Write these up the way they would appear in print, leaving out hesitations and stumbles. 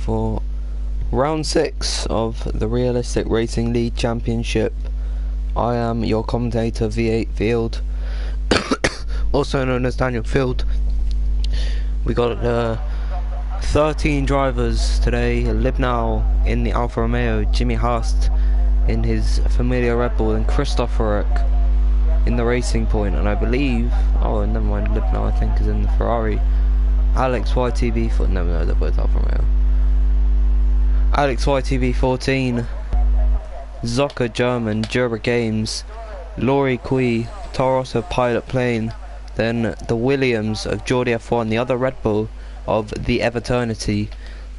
for round 6 of the Realistic Racing League Championship. I am your commentator, V8 Field, also known as Daniel Field. We got 13 drivers today. Libnau in the Alfa Romeo, Jimmy Haast in his familiar Red Bull, and Christopher in the Racing Point, and I believe, oh never mind, Libnau I think is in the Ferrari. Alex YTV for no, they're both Alfa Romeo. Alex YTV 14, Zocker German, Jura Games, Laurie Kui, Toro Rosso Pilot Plane, then the Williams of Geordie F1, the other Red Bull of the Everternity,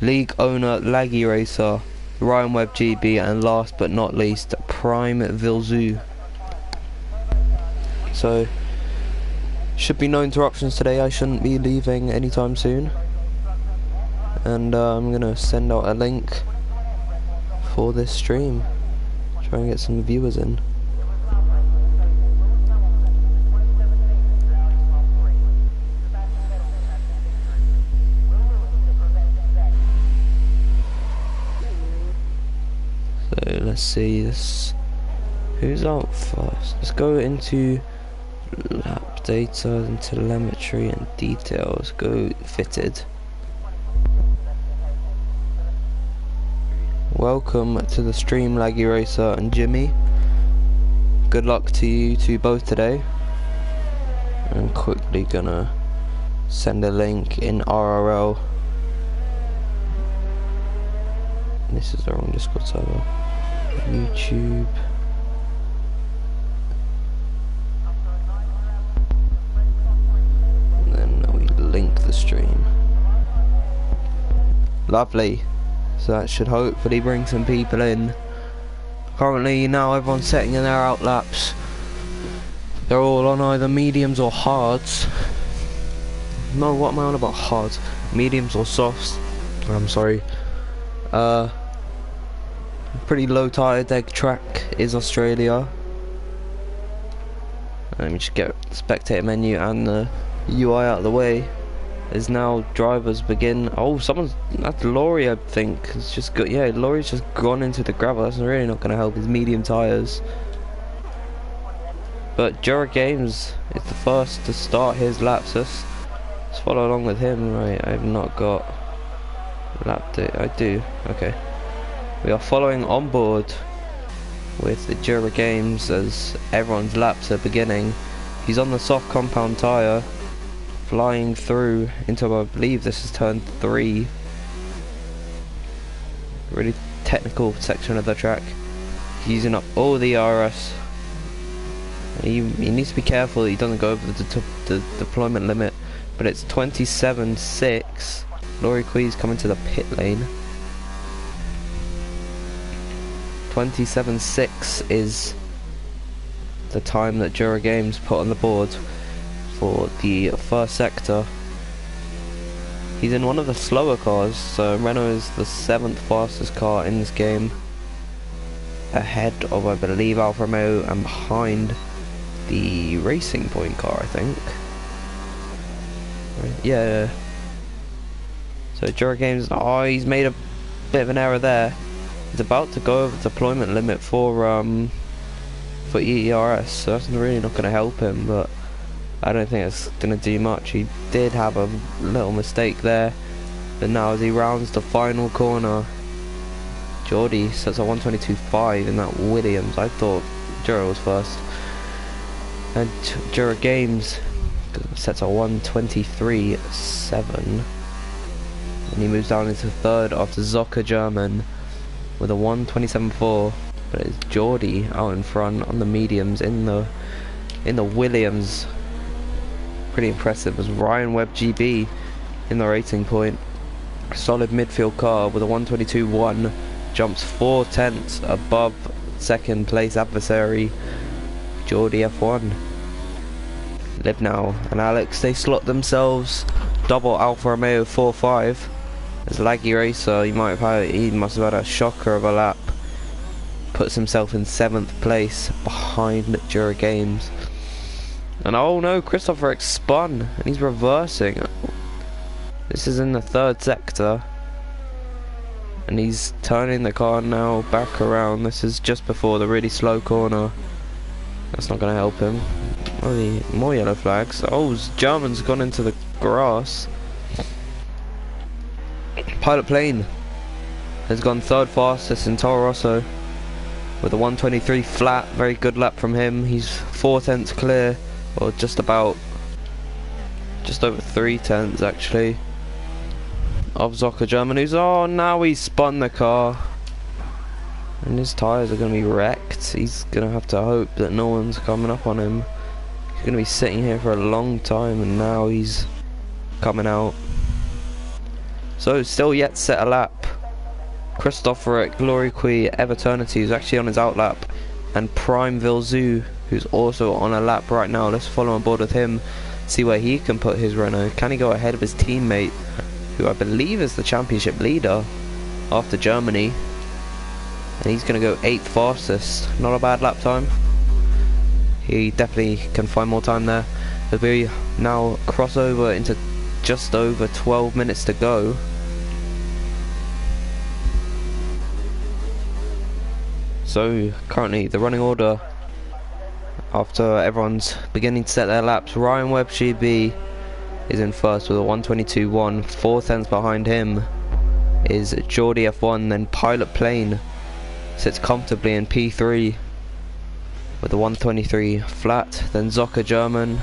League owner Laggy Racer, Ryan Webb GB, and last but not least, Prime Vilzu. So, should be no interruptions today. I shouldn't be leaving anytime soon. And I'm gonna send out a link for this stream. Try and get some viewers in. So let's see this. Who's out first? Let's go into lap data and telemetry and details. Go fitted. Welcome to the stream, Laggy Racer and Jimmy. Good luck to you two both today. I'm quickly gonna send a link in RRL. This is the wrong Discord server. YouTube. And then we link the stream. Lovely. So that should hopefully bring some people in. Currently now everyone's setting in their out laps. They're all on either mediums or hards. No, what am I on about hards? Mediums or softs. I'm sorry. Pretty low tire deg track is Australia. Let me just get the spectator menu and the UI out of the way. As now drivers begin. Oh, that's Laurie, I think. It's just good. Yeah, Laurie's just gone into the gravel. That's really not going to help his medium tires. But Jura Games is the first to start his laps. Let's follow along with him. Right, I've not got lap data. I do. Okay. We are following on board with the Jura Games as everyone's laps are beginning. He's on the soft compound tire, flying through into, I believe this is turn 3. Really technical section of the track. He's using up all the RS. He needs to be careful that he doesn't go over the deployment limit, but it's 27.6. Laurie Quee's coming to the pit lane. 27.6 is the time that Jura Games put on the board for the first sector. He's in one of the slower cars, so Renault is the 7th fastest car in this game, ahead of, I believe, Alfa Romeo, and behind the Racing Point car, I think. Right. Yeah. So Jura Games, oh, he's made a bit of an error there. He's about to go over the deployment limit for EERS, so that's really not going to help him, but I don't think it's going to do much. He did have a little mistake there, but now as he rounds the final corner, Geordie sets a 122.5 in that Williams. I thought Jura was first. And Jura Games sets a 123.7, and he moves down into third after Zocker German with a 127.4. But it's Geordie out in front on the mediums in the Williams. Pretty impressive as Ryan Webb GB in the Racing Point. Solid midfield car with a 122.1, jumps 4 tenths above second place adversary Geordie F1. Libnau and Alex, they slot themselves double Alfa Romeo 4.5. As Laggy Racer, he must have had a shocker of a lap. Puts himself in 7th place behind Jura Games. And oh no, Christopher spun and he's reversing. This is in the 3rd sector. And he's turning the car now back around. This is just before the really slow corner. That's not going to help him. Oh, more yellow flags. Oh, German's gone into the grass. Pilot Plane has gone third fastest in Toro Rosso with a 1:23 flat. Very good lap from him. He's 4/10 clear, or just about, just over 3/10 actually, of Zocker German, who's, oh, now he's spun the car and his tyres are going to be wrecked. He's going to have to hope that no one's coming up on him. He's going to be sitting here for a long time, and now he's coming out. So still yet to set a lap. Christopher Glory Qui Evernity, who's actually on his outlap, and Prime Vilzu, who's also on a lap right now. Let's follow on board with him, see where he can put his Renault. Can he go ahead of his teammate, who I believe is the championship leader after Germany? And he's going to go 8th fastest. Not a bad lap time. He definitely can find more time there. As we now cross over into just over 12 minutes to go. So currently the running order, after everyone's beginning to set their laps, Ryan Webb GB is in first with a 1:22.1. 4/10 behind him is Geordie F1. Then Pilot Plane sits comfortably in P3 with a 1:23 flat. Then Zocker German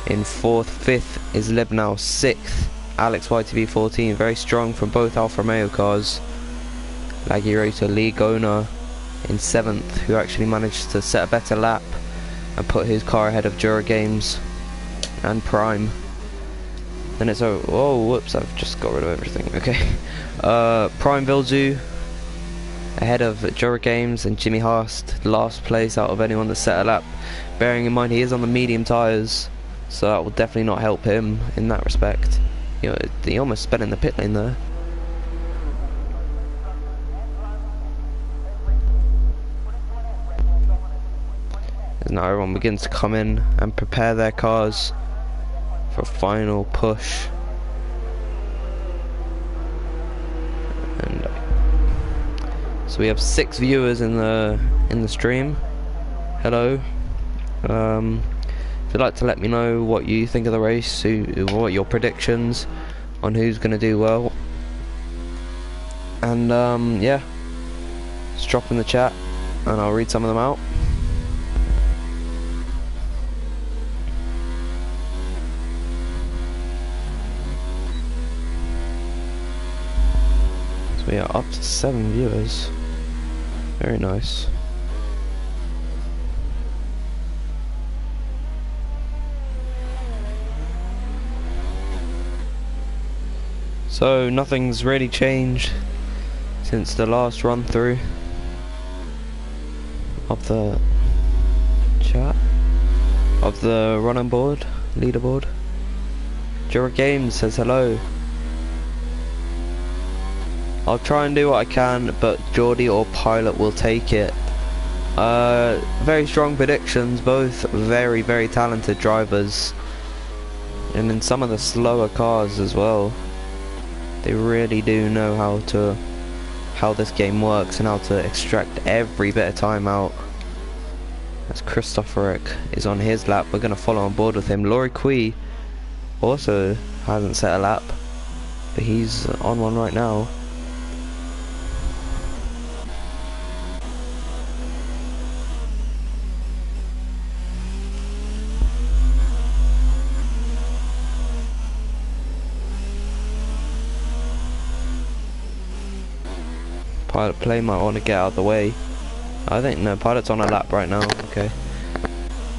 in 4th. 5th is Libnau. 6th Alex YTV 14. Very strong from both Alfa Romeo cars. Laggy Racer Lee Gona in 7th, who actually managed to set a better lap and put his car ahead of Jura Games and Prime. Then it's oh whoops, I've just got rid of everything. Okay, Prime Vilzu ahead of Jura Games, and Jimmy Haast last place out of anyone that set a lap. Bearing in mind he is on the medium tyres, so that will definitely not help him in that respect. You know, he almost sped in the pit lane there. As now everyone begins to come in and prepare their cars for a final push. And so we have 6 viewers in the stream. Hello. If you'd like to let me know what you think of the race, what your predictions on who's going to do well, and yeah, just drop in the chat and I'll read some of them out. So we are up to 7 viewers. Very nice. So nothing's really changed since the last run through of the chat, of the run on board, leaderboard. Jura Games says hello. I'll try and do what I can, but Geordie or Pilot will take it. Very strong predictions, both very, very talented drivers, and in some of the slower cars as well. They really do know how this game works and how to extract every bit of time out. As Christopher is on his lap, we're going to follow on board with him. Laurie Qui also hasn't set a lap, but he's on one right now. Pilot Play might want to get out of the way. I think no, Pilot's on a lap right now. Okay.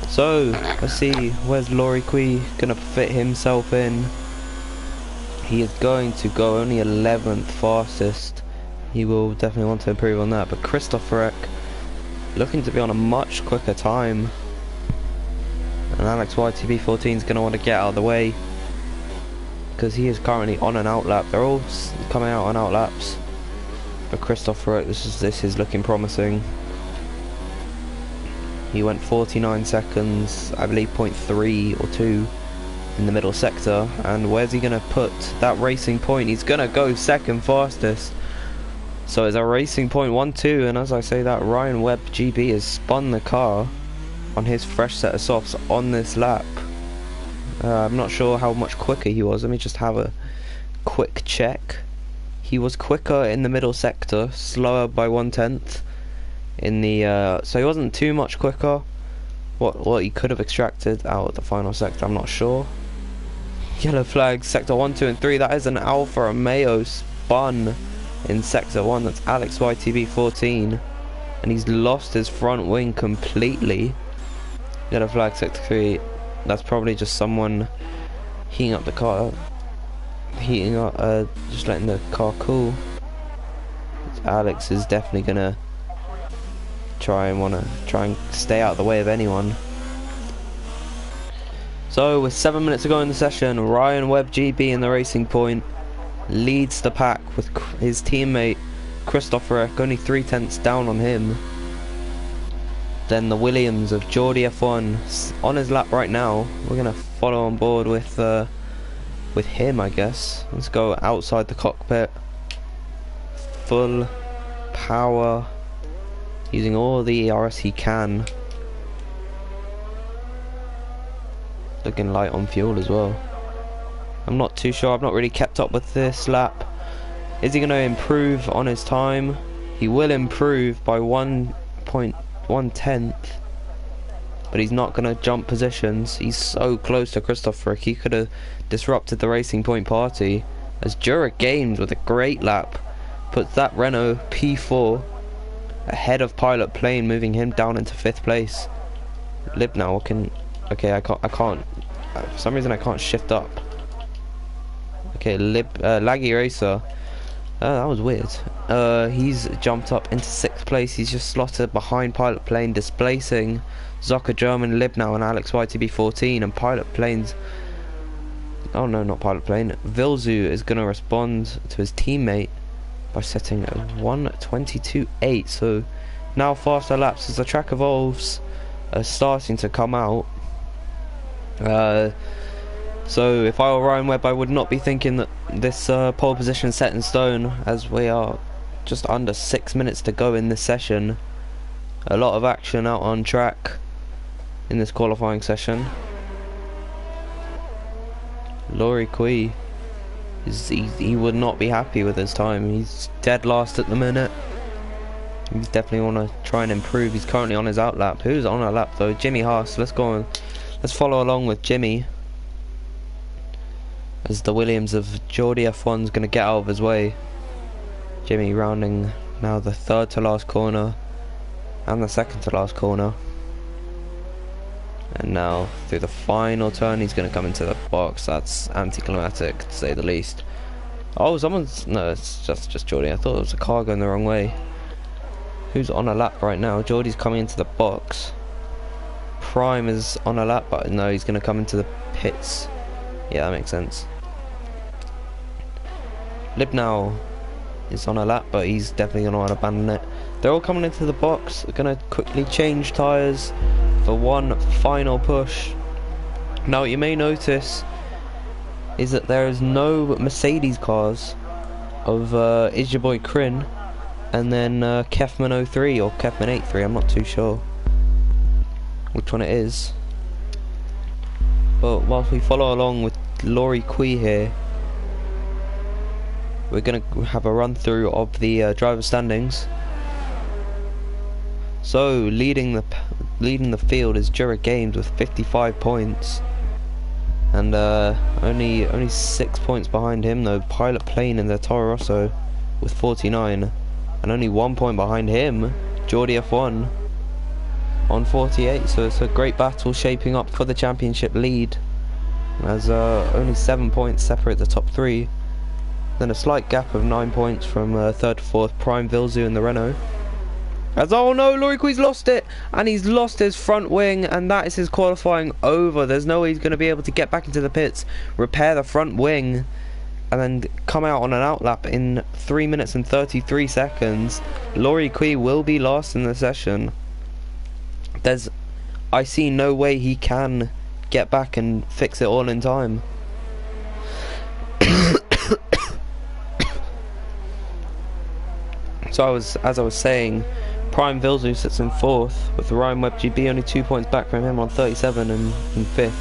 So let's see, where's Laurie Qui gonna fit himself in? He is going to go only 11th fastest. He will definitely want to improve on that. But Christopher looking to be on a much quicker time. And Alex YTB 14 is gonna want to get out of the way because he is currently on an outlap. They're all coming out on outlaps. But Christopher, this is looking promising. He went 49 seconds, I believe 0.3 or 2 in the middle sector. And where's he going to put that racing point? He's going to go 2nd fastest So it's a Racing Point 1-2, and as I say that, Ryan Webb GB has spun the car on his fresh set of softs on this lap. I'm not sure how much quicker he was. Let me just have a quick check. He was quicker in the middle sector, slower by 1/10 in the so he wasn't too much quicker. What he could have extracted out of the final sector, I'm not sure. Yellow flag, sector 1, 2 and 3. That is an Alfa Romeo spun in sector 1. That's Alex YTB 14, and he's lost his front wing completely. Yellow flag, sector 3. That's probably just someone heating up the car, just letting the car cool. Alex is definitely gonna try and stay out of the way of anyone. So with 7 minutes to go in the session, Ryan Webb GB in the Racing Point leads the pack with his teammate Christopher Eck only 3/10 down on him. Then the Williams of Geordie F1 on his lap right now. We're gonna follow on board with him, I guess. Let's go outside the cockpit, full power, using all the ERS he can. Looking light on fuel as well. I'm not too sure. I've not really kept up with this lap. Is he going to improve on his time? He will improve by 1.1/10, but he's not going to jump positions. He's so close to Christopher. He could have disrupted the Racing Point party, as Jura Games with a great lap puts that Renault P4 ahead of Pilot Plane, moving him down into 5th place. Libnow can... Okay, I can't for some reason I can't shift up. Okay, Laggy Racer. That was weird. He's jumped up into 6th place. He's just slotted behind Pilot Plane, displacing Zocker German, Libnow and Alex YTB 14. And Pilot Plane's... Oh no, not Pilot Plane. Vilzu is going to respond to his teammate by setting a 1:22.8. So now faster laps as the track evolves are starting to come out. So if I were Ryan Webb, I would not be thinking that this pole position set in stone, as we are just under 6 minutes to go in this session. A lot of action out on track in this qualifying session. Laurie Kui, he would not be happy with his time. He's dead last at the minute. He's definitely want to try and improve. He's currently on his out lap. Who's on a lap though? Jimmy Haas. Let's go on. Let's follow along with Jimmy, as the Williams of Geordie F1 is going to get out of his way. Jimmy rounding now the 3rd to last corner and the 2nd to last corner. And now through the final turn he's going to come into the box. That's anticlimactic to say the least. Oh, someone's... No, it's just Geordie. I thought it was a car going the wrong way. Who's on a lap right now? Geordie's coming into the box. Prime is on a lap, but no, he's going to come into the pits. Yeah, that makes sense. Libnow is on a lap, but he's definitely going to want to abandon it. They're all coming into the box. They're going to quickly change tyres for one final push. Now, what you may notice is that there is no Mercedes cars of is your boy Crin, and then Kefman 03 or Kefman 83. I'm not too sure which one it is. But whilst we follow along with Laurie Kui here, we're going to have a run through of the driver standings. So leading the field is Jura Games with 55 points, and only 6 points behind him though Pilot Plane in their Toro Rosso with 49, and only 1 point behind him Geordie F1 on 48. So it's a great battle shaping up for the championship lead, as only 7 points separate the top 3. Then a slight gap of 9 points from 3rd to 4th Prime Vilzu in the Renault. As oh no, Laurie Kui's lost it, and he's lost his front wing, and that is his qualifying over. There's no way he's going to be able to get back into the pits, repair the front wing, and then come out on an outlap in 3 minutes and 33 seconds. Laurie Kui will be last in the session. I see no way he can get back and fix it all in time. So as I was saying, Prime Vilzu sits in 4th, with Ryan Webb GB only 2 points back from him on 37 and in 5th.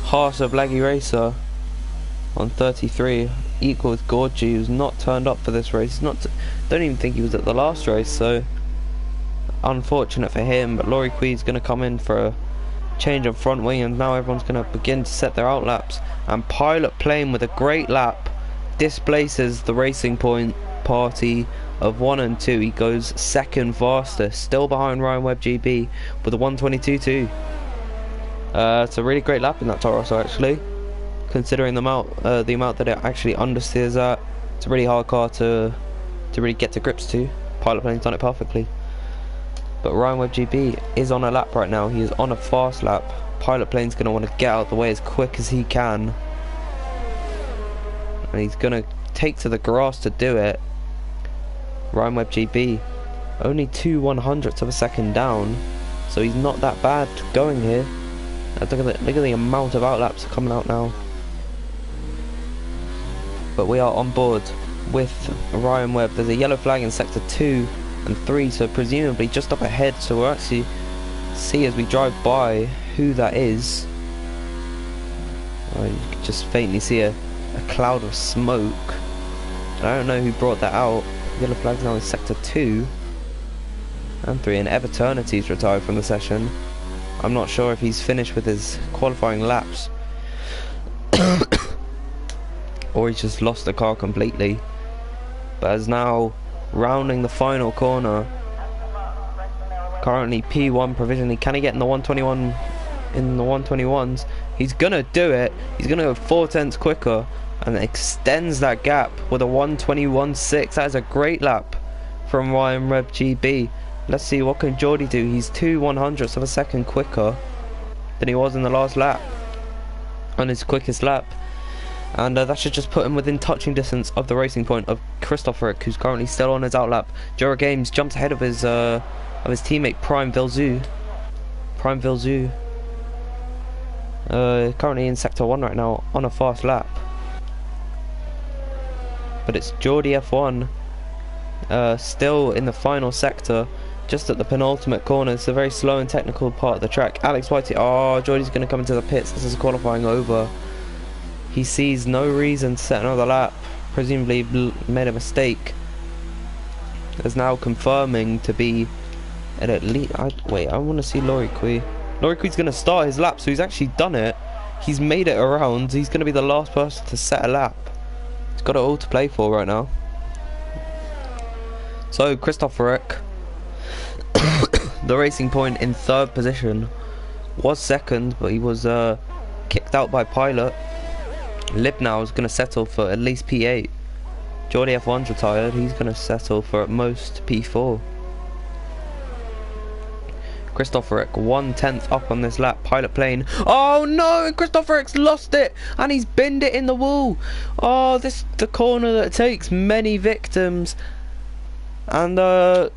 Haas of Laggy Racer on 33, equal with Gorgie, who's not turned up for this race. Don't even think he was at the last race, so unfortunate for him. But Laurie Quee's going to come in for a change of front wing, and now everyone's going to begin to set their outlaps. And Pilot Plane with a great lap displaces the Racing Point party of 1 and 2. He goes second fastest, still behind Ryan Webb GB with a 1:22.2. It's a really great lap in that Toro Rosso, actually, considering the amount that it actually understeers at. It's a really hard car to really get to grips to. Pilot Plane's done it perfectly. But Ryan Webb GB is on a lap right now. He is on a fast lap. Pilot Plane's going to want to get out of the way as quick as he can. And he's going to take to the grass to do it. Ryan Webb GB only 2/100ths of a second down, so he's not that bad going here. Look at the amount of outlaps coming out now. But we are on board with Ryan Webb. There's a yellow flag in sector 2 and 3, so presumably just up ahead, so we'll actually see as we drive by who that is. You can just faintly see a cloud of smoke. And I don't know who brought that out. Yellow flag's now in sector 2 and 3, and Everternity's retired from the session. I'm not sure if he's finished with his qualifying laps or he's just lost the car completely. But as now rounding the final corner, currently P1 provisionally. Can he get in the 121 in the 121s? He's gonna do it. He's gonna go 4/10ths quicker and extends that gap with a 1:21.6. That is a great lap from Ryan Webb GB. Let's see, what can Geordie do? He's 2/100ths of a second quicker than he was in the last lap, on his quickest lap. And that should just put him within touching distance of the Racing Point of Christopher, who's currently still on his outlap. Jura Games jumps ahead of his teammate Prime Vilzu. Currently in sector 1 right now on a fast lap. But it's Geordie F1 still in the final sector, just at the penultimate corner. It's a very slow and technical part of the track. Alex Whitey, Geordie's going to come into the pits. This is qualifying over. He sees no reason to set another lap. Presumably made a mistake. Is now confirming to be at least. Wait, I want to see Laurie Quee. Laurie Quee's going to start his lap, so he's actually done it. He's made it around. He's going to be the last person to set a lap. He's got it all to play for right now. So Christopher Eck, the Racing Point in 3rd position, was 2nd, but he was kicked out by Pilot. Libnow is going to settle for at least P8. Geordie F1's retired. He's going to settle for at most P4. Christopher Eck 1/10th up on this lap. Pilot Plane. Oh no! Christopher Eck's lost it, and he's binned it in the wall. This the corner that takes many victims. And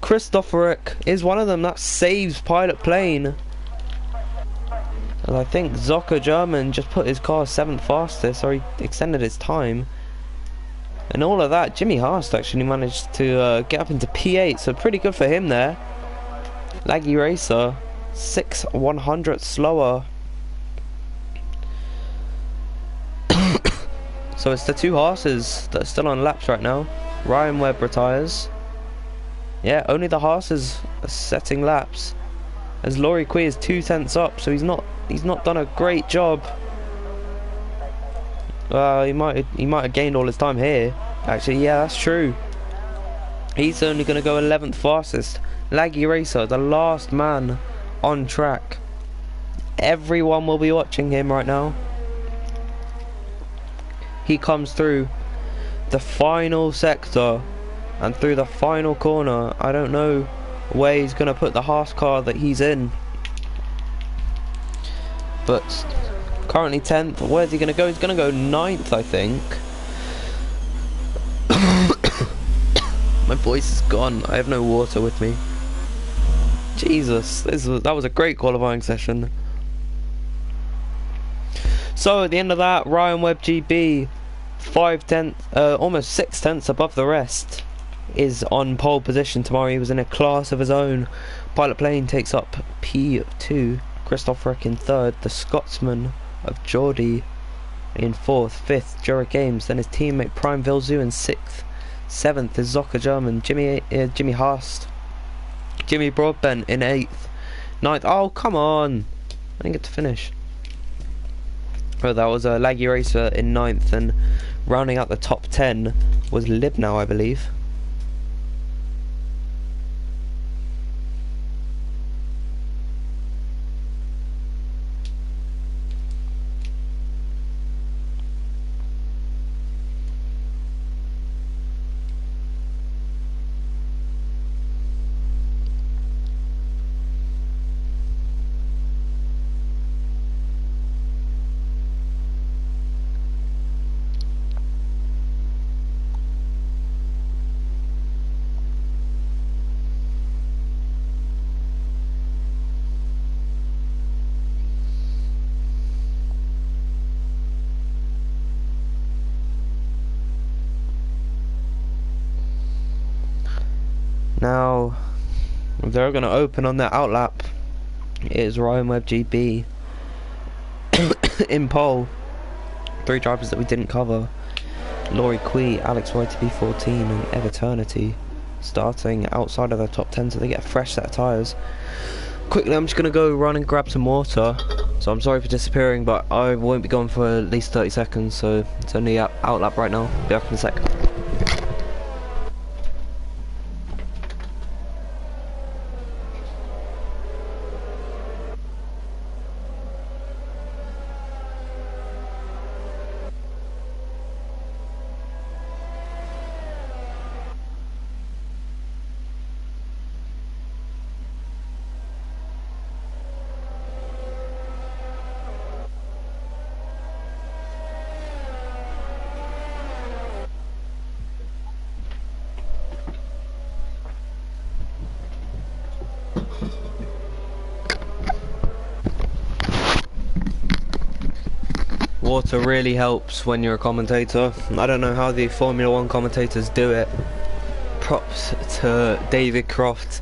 Christopher Eck is one of them. That saves Pilot Plane. And I think Zocker German just put his car 7th fastest, or he extended his time. And all of that, Jimmy Haast actually managed to get up into P8, so pretty good for him there. Laggy Racer, 6/100ths slower. So it's the 2 Haases that are still on laps right now. Ryan Webb retires. Yeah, only the Haases are setting laps. As Laurie Quee is 2/10ths up, so he's not done a great job. He might have gained all his time here. Actually, yeah, that's true. He's only going to go 11th fastest. Laggy Racer, the last man on track. Everyone will be watching him right now. He comes through the final sector and through the final corner. I don't know where he's going to put the Haas car that he's in, but currently 10th. Where's he going to go? He's going to go 9th, I think. My voice is gone. I have no water with me. Jesus, that was a great qualifying session. So at the end of that, Ryan Webb GB 5/10, almost 6/10ths above the rest. is on pole position tomorrow. He was in a class of his own. Pilot Plane takes up P2. Christoph Reck in third. The Scotsman of Geordie in fourth. Fifth, Jurek Games. Then his teammate Prime Vilzu in sixth. Seventh is Zocker German. Jimmy Haast. Jimmy Broadbent in eighth. Ninth. Oh, come on! I didn't get to finish. Well, that was a Laggy Racer in ninth, and rounding out the top 10 was Libnow, I believe. Now, they're going to open on their outlap. It is Ryan Webb GB in pole. 3 drivers that we didn't cover. Laurie Quee, Alex YTB14 and Eviternity starting outside of the top 10, so they get a fresh set of tyres. Quickly, I'm just going to go run and grab some water. So I'm sorry for disappearing, but I won't be gone for at least 30 seconds, so it's only outlap right now. Be back in a sec. Water really helps when you're a commentator. I don't know how the Formula 1 commentators do it. Props to David Croft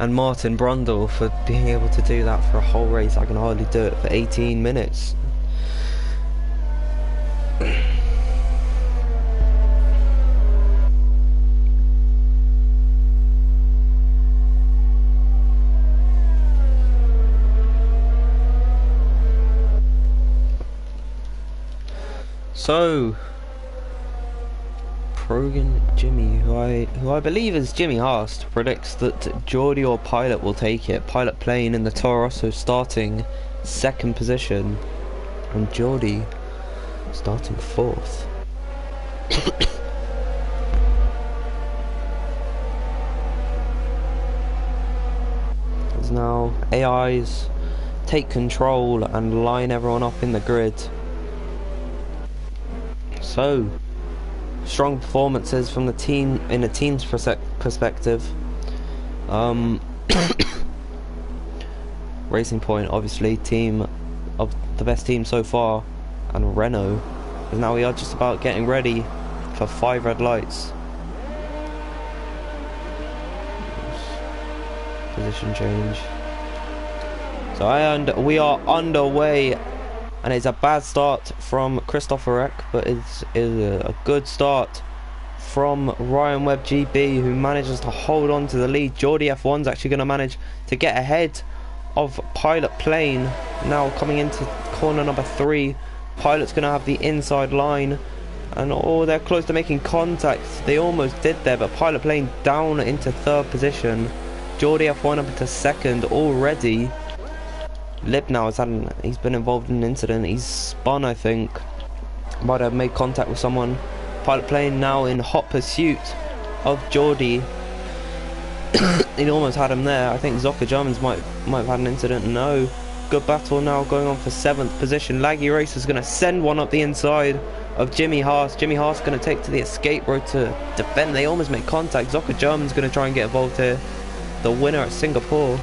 and Martin Brundle for being able to do that for a whole race. I can hardly do it for 18 minutes. So, Progan Jimmy, who I believe is Jimmy Haast, predicts that Geordie or Pilot will take it. Pilot Plane in the Toro Rosso starting 2nd position, and Geordie starting 4th. As now AIs take control and line everyone up in the grid. So, strong performances from the team in a team's perspective. Racing Point, obviously, team of the best team so far, and Renault. And now we are just about getting ready for 5 red lights. Position change. So we are underway. And it's a bad start from Christopher Reck, but it's a good start from Ryan Webb GB, who manages to hold on to the lead. Geordie F1's actually going to manage to get ahead of Pilot Plane. Now coming into corner number 3, Pilot's going to have the inside line. And oh, they're close to making contact. They almost did there, but Pilot Plane down into 3rd position. Geordie F1 up into 2nd already. Libnow he's been involved in an incident. He's spun, I think. Might have made contact with someone. Pilot Plane now in hot pursuit of Geordie. He almost had him there. I think Zocker Germans might have had an incident. No. Good battle now going on for 7th position. Laggy Racer's going to send one up the inside of Jimmy Haast. Jimmy Haast going to take to the escape road to defend. They almost make contact. Zocker German's going to try and get involved here. The winner at Singapore.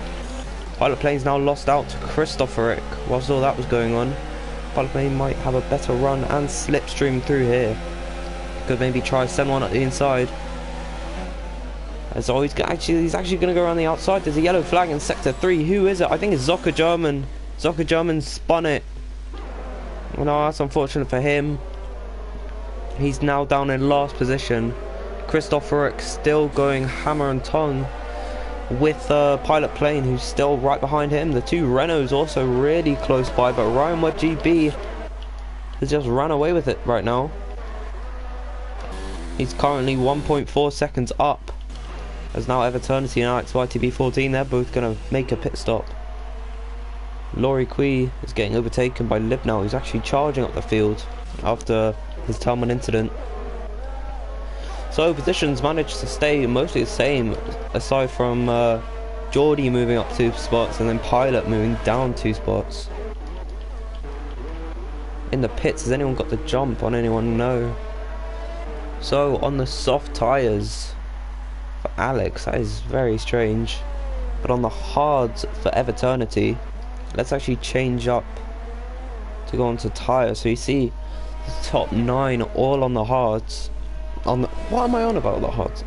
Pilot Plane's now lost out to Christopher Reck. Whilst all that was going on, Pilot Plane might have a better run and slipstream through here. Could maybe try send one at the inside. As always, he's actually going to go around the outside. There's a yellow flag in sector 3. Who is it? I think it's Zocker German. Zocker German spun it. No, that's unfortunate for him. He's now down in last position. Christopher Rick still going hammer and tongue with Pilot Plane, who's still right behind him. The two Renaults also really close by, but Ryan Webb GB has just run away with it right now. He's currently 1.4 seconds up. As now Everternity and XYTB14, they're both going to make a pit stop. Laurie Quee is getting overtaken by Libnow, who's actually charging up the field after his Talman incident. So positions managed to stay mostly the same, aside from Geordie moving up 2 spots and then Pilot moving down 2 spots. In the pits, has anyone got the jump on anyone? No. So on the soft tyres for Alex, that is very strange. But on the hards for Everternity, let's actually change up to go onto tyres. So you see the top 9 all on the hards. What am I on about, the hards?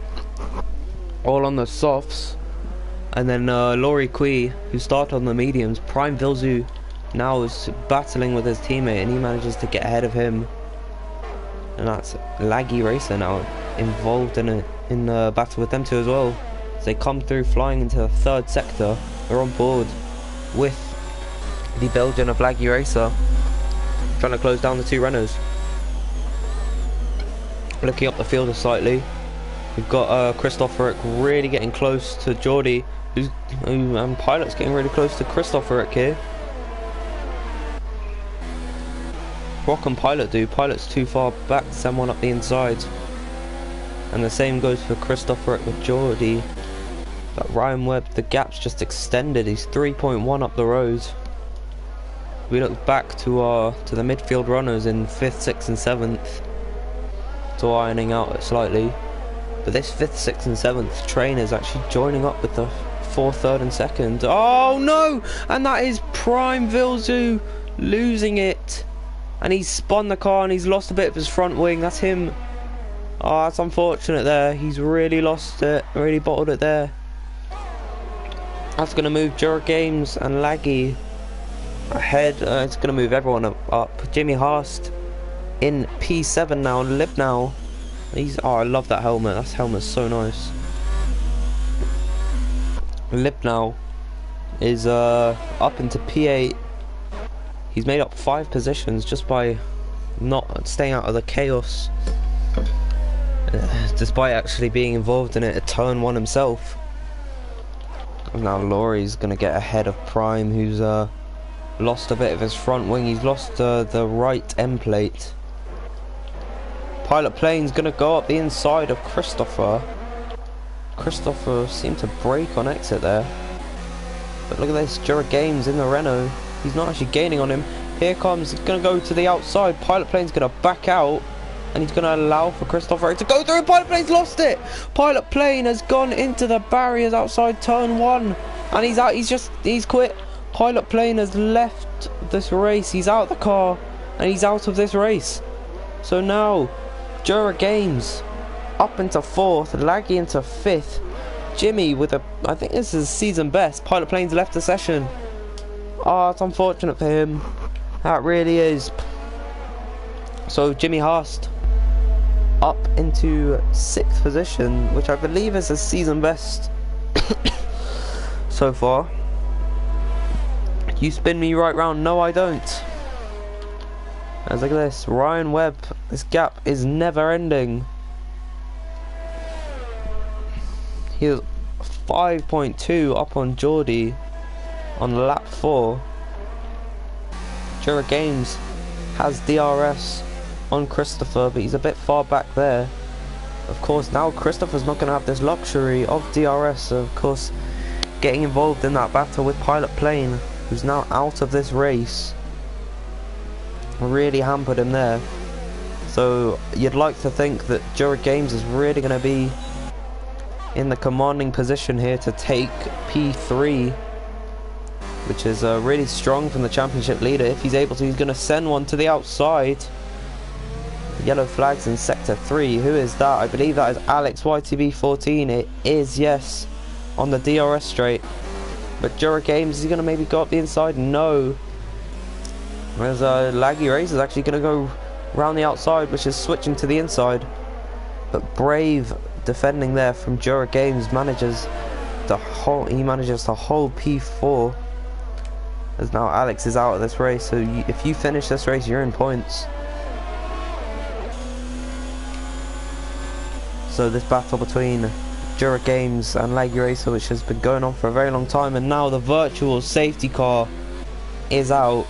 All on the softs. And then Laurie Quee, who started on the mediums. Prime Vilzu now is battling with his teammate, and he manages to get ahead of him. And that's Laggy Racer now involved in the battle with them two as well. As they come through flying into the 3rd sector, they're on board with the Belgian of Laggy Racer, trying to close down the 2 Renaults. Looking up the field slightly, we've got Christopher Rick really getting close to Geordie, and Pilot's getting really close to Christopher Rick here. What can Pilot do? Pilot's too far back to send one up the inside. And the same goes for Christopher Rick with Geordie. But Ryan Webb, the gap's just extended. He's 3.1 up the road. We look back to the midfield runners in 5th, 6th and 7th. So ironing out it slightly. But this 5th, 6th and 7th train is actually joining up with the 4th, 3rd and 2nd. Oh no! And that is Prime Vilzu losing it. And he's spun the car and he's lost a bit of his front wing. That's him. Oh, that's unfortunate there. He's really lost it. Really bottled it there. That's going to move Jura Games and Laggy ahead. It's going to move everyone up. Jimmy Haast in P7 now. Libnow. Oh, I love that helmet. That helmet's so nice. Libnow is up into P8. He's made up 5 positions just by not staying out of the chaos, despite actually being involved in it at turn 1 himself. And now Laurie's going to get ahead of Prime, who's lost a bit of his front wing. He's lost the right end plate. Pilot Plane's going to go up the inside of Christopher. Christopher seemed to brake on exit there. But look at this, Jura Games in the Renault. He's not actually gaining on him. Here comes, he's going to go to the outside. Pilot Plane's going to back out. And he's going to allow for Christopher to go through. Pilot Plane's lost it. Pilot Plane has gone into the barriers outside turn 1. And he's out. He's quit. Pilot Plane has left this race. He's out of the car. And he's out of this race. So now, Jura Games up into 4th. Laggy into 5th. Jimmy with I think this is season best. Pilot Plane's left the session. Oh, it's unfortunate for him. That really is. So Jimmy Haast up into 6th position, which I believe is a season best so far. You spin me right round. No, I don't. As look at this, Ryan Webb. This gap is never ending. He's 5.2 up on Geordie on lap 4. Jura Games has DRS on Christopher, but he's a bit far back there. Of course, now Christopher's not going to have this luxury of DRS, so of course getting involved in that battle with Pilot Plane, who's now out of this race, really hampered him there. So you'd like to think that Jura Games is really going to be in the commanding position here to take P3, which is really strong from the championship leader. If he's able to, he's going to send one to the outside. yellow flags in sector 3. Who is that? I believe that is Alex YTB14. It is, yes, on the DRS straight. But Jura Games, is he going to maybe go up the inside? No. Whereas Laggy Race is actually going to go around the outside, which is switching to the inside. But Brave defending there from Jura Games manages the whole P4. As now Alex is out of this race, so if you finish this race, you're in points. So this battle between Jura Games and Laggy Racer, which has been going on for a very long time, and now the virtual safety car is out.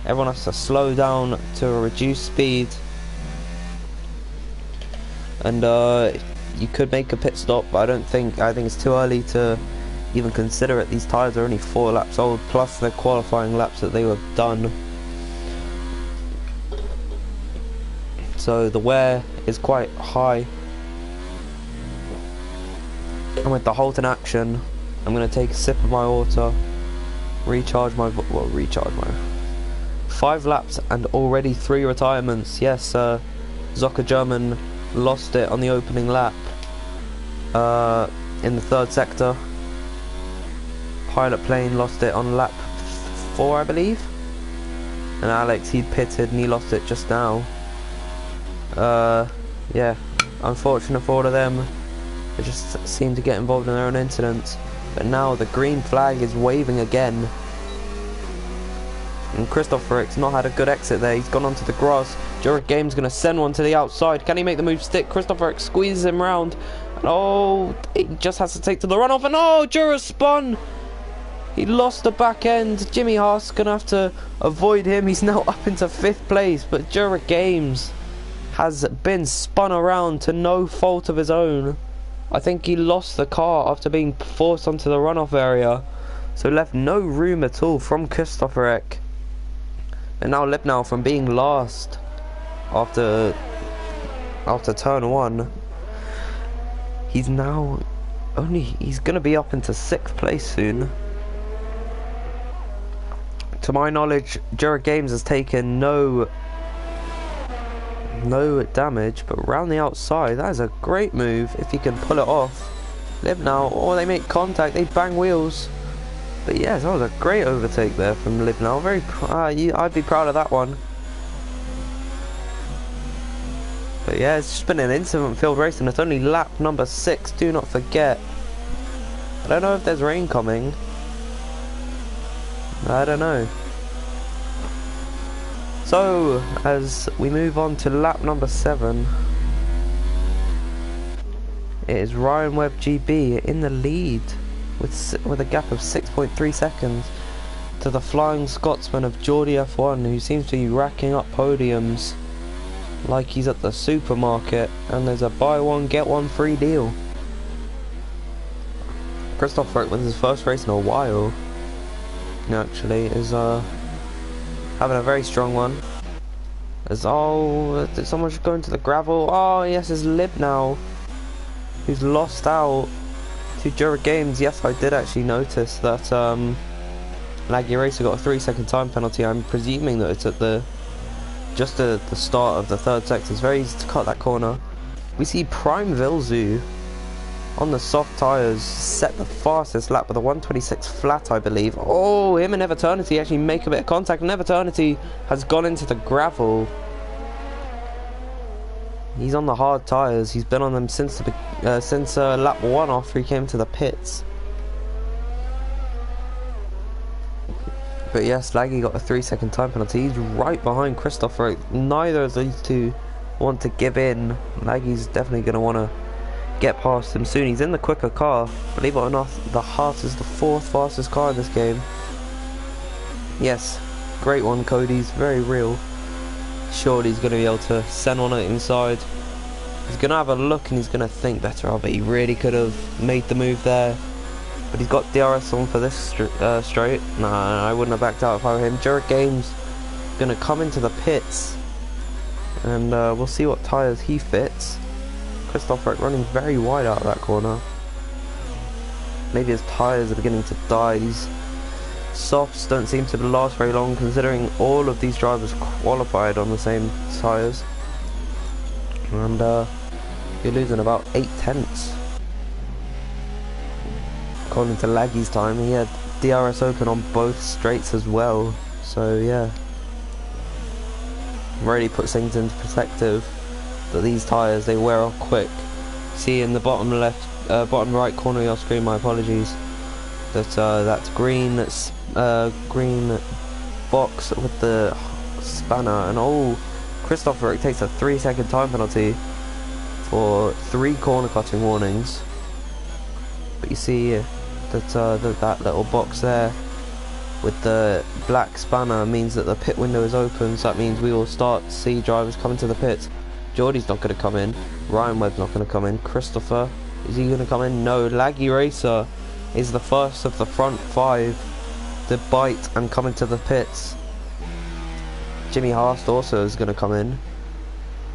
Everyone has to slow down to reduce speed, and you could make a pit stop, but I think it's too early to even consider it. These tyres are only 4 laps old, plus the qualifying laps that they were done. So the wear is quite high. And with the halt in action, I'm going to take a sip of my water, recharge my 5 laps and already 3 retirements. Yes, Zocker German lost it on the opening lap in the 3rd sector. Pilot Plane lost it on lap 4, I believe. And Alex, he'd pitted and he lost it just now. Yeah, unfortunate for all of them. They just seem to get involved in their own incidents. But now the green flag is waving again. And Christoph Rick's not had a good exit there. He's gone onto the grass. Jura Games going to send one to the outside. Can he make the move stick? Christoph Rick squeezes him round. And oh, he just has to take to the runoff. And oh, Jura spun. He lost the back end. Jimmy Haas going to have to avoid him. He's now up into 5th place. But Jura Games has been spun around to no fault of his own. I think he lost the car after being forced onto the runoff area, so left no room at all from Christopher Eck. And now Lipnau, from being last after turn 1, he's gonna be up into 6th place soon. To my knowledge, Jura Games has taken no damage, but round the outside, that is a great move if he can pull it off. Lipnau, oh, they make contact, they bang wheels. But yes, that was a great overtake there from Lipnau. I'd be proud of that one. But yeah, it's just been an incident-filled race, and it's only lap number 6. Do not forget. I don't know if there's rain coming. I don't know. So, as we move on to lap number 7, it is Ryan Webb GB in the lead with a gap of 6.3 seconds to the Flying Scotsman of Geordie F1, who seems to be racking up podiums like he's at the supermarket and there's a buy one get one free deal. Christoph Rick wins his first race in a while, actually, is having a very strong one. As did someone just go into the gravel? Oh yes, it's Lipnau, who's lost out to Jura Games. Yes, I did actually notice that Laggy Racer got a 3-second time penalty. I'm presuming that it's at just at the start of the 3rd sector. It's very easy to cut that corner. We see Prime Vilzu on the soft tyres set the fastest lap with a 1:26 flat, I believe. Oh, him and Eviternity actually make a bit of contact, and Eviternity has gone into the gravel. He's on the hard tyres. He's been on them since lap 1 after he came to the pits. But yes, Laggy got a 3-second time penalty. He's right behind Christopher. Neither of these two want to give in. Laggy's definitely going to want to get past him soon. He's in the quicker car. Believe it or not, the Haas is the 4th fastest car in this game. Yes, great one, Cody's very real. Surely he's going to be able to send one inside. He's going to have a look and he's going to think better of it. He really could have made the move there, but he's got DRS on for this straight. Nah, I wouldn't have backed out if I were him. Jura Games going to come into the pits, and we'll see what tyres he fits. Christopher running very wide out of that corner. Maybe his tyres are beginning to die. These softs don't seem to last very long, considering all of these drivers qualified on the same tyres. and you're losing about 8/10. According to Laggy's time, he had DRS open on both straights as well, so yeah. Really puts things into perspective that these tyres, they wear off quick. See in the bottom right corner of your screen, my apologies, that's green box with the spanner, and oh, Christopher takes a 3-second time penalty for 3 corner cutting warnings. But you see that little box there with the black spanner means that the pit window is open, so that means we will start to see drivers coming to the pits. Geordie's not going to come in, Ryan Webb's not going to come in, Christopher, is he going to come in? No, Laggy Racer is the first of the front 5 to bite and come into the pits. Jimmy Haast also is going to come in,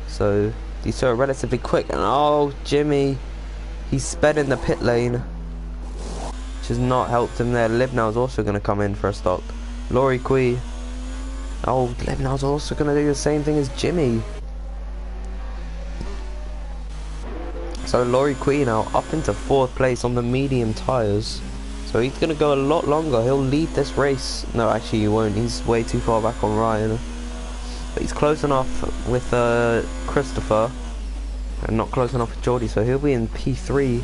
so these two are relatively quick, and oh, Jimmy, he's sped in the pit lane, which has not helped him there. Libnau is also going to come in for a stop. Laurie Quee, oh, Libnau's also going to do the same thing as Jimmy. So Laurie Quee now up into 4th place on the medium tyres. So he's going to go a lot longer. He'll lead this race. No, actually he won't. He's way too far back on Ryan. But he's close enough with Christopher. And not close enough with Geordie. So he'll be in P3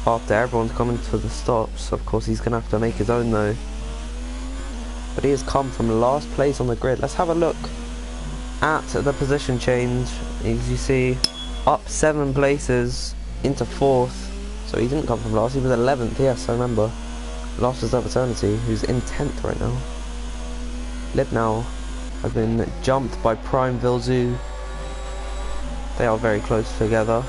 after everyone's coming to the stops. Of course he's going to have to make his own though. But he has come from last place on the grid. Let's have a look at the position change. As you see, up 7 places into 4th. So he didn't come from last, he was 11th, yes, I remember. Lost his opportunity, who's in 10th right now. Libnau has been jumped by Prime Vilzu. They are very close together.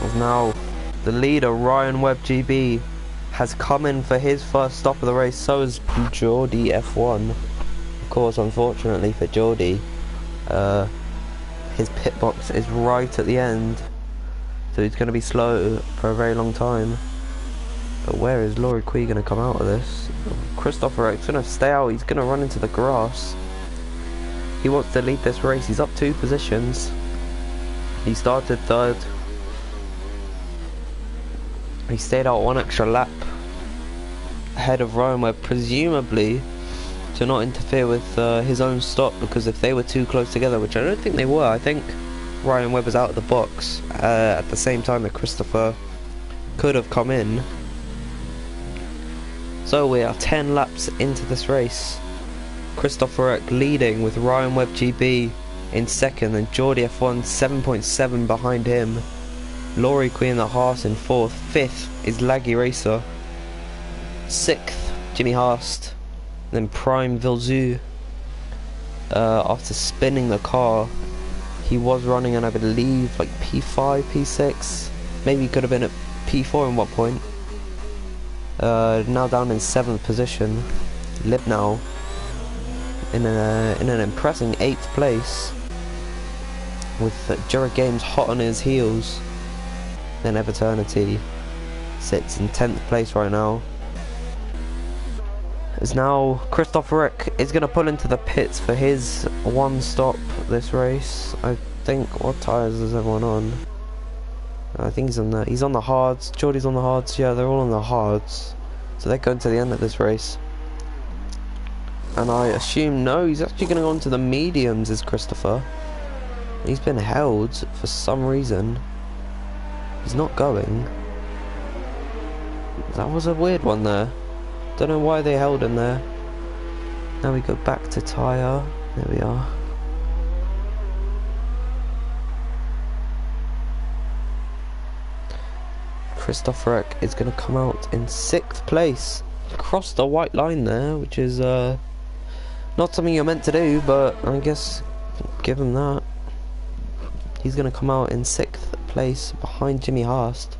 As now the leader, Ryan Webb GB, has come in for his first stop of the race. So is Geordie F1. Of course, unfortunately for Geordie, his pit box is right at the end, so he's going to be slow for a very long time. But where is Laurie Quee going to come out of this? Christopher X going to stay out. He's going to run into the grass. He wants to lead this race. He's up 2 positions. He started 3rd. He stayed out 1 extra lap ahead of Ryan Webb, presumably to not interfere with his own stop, because if they were too close together, which I don't think they were, I think Ryan Webb was out of the box at the same time that Christopher could have come in. So we are 10 laps into this race. Christopher Eck leading with Ryan Webb GB in 2nd, and Geordie F1 7.7 behind him. Laurie Quee in the Haas in 4th. 5th is Laggy Racer. 6th, Jimmy Haast. Then Prime Vilzu. After spinning the car, he was running in, I believe, like P5, P6. Maybe he could have been at P4 at one point. Now down in 7th position. Libnau in an impressive 8th place, with Jura Games hot on his heels. Then Everternity sits in 10th place right now. As now Christopher Eck is going to pull into the pits for his 1 stop this race. I think, what tyres is everyone on? I think he's on the hards. Geordie's on the hards. Yeah, they're all on the hards. So they're going to the end of this race. And I assume, no, he's actually going to go on to the mediums, is Christopher. He's been held for some reason. He's not going. That was a weird one there. Don't know why they held him there. Now we go back to tyre. There we are. Christopher Eck is going to come out in 6th place. Crossed the white line there, which is not something you're meant to do, but I guess give him that. He's going to come out in 6th place behind Jimmy Haast.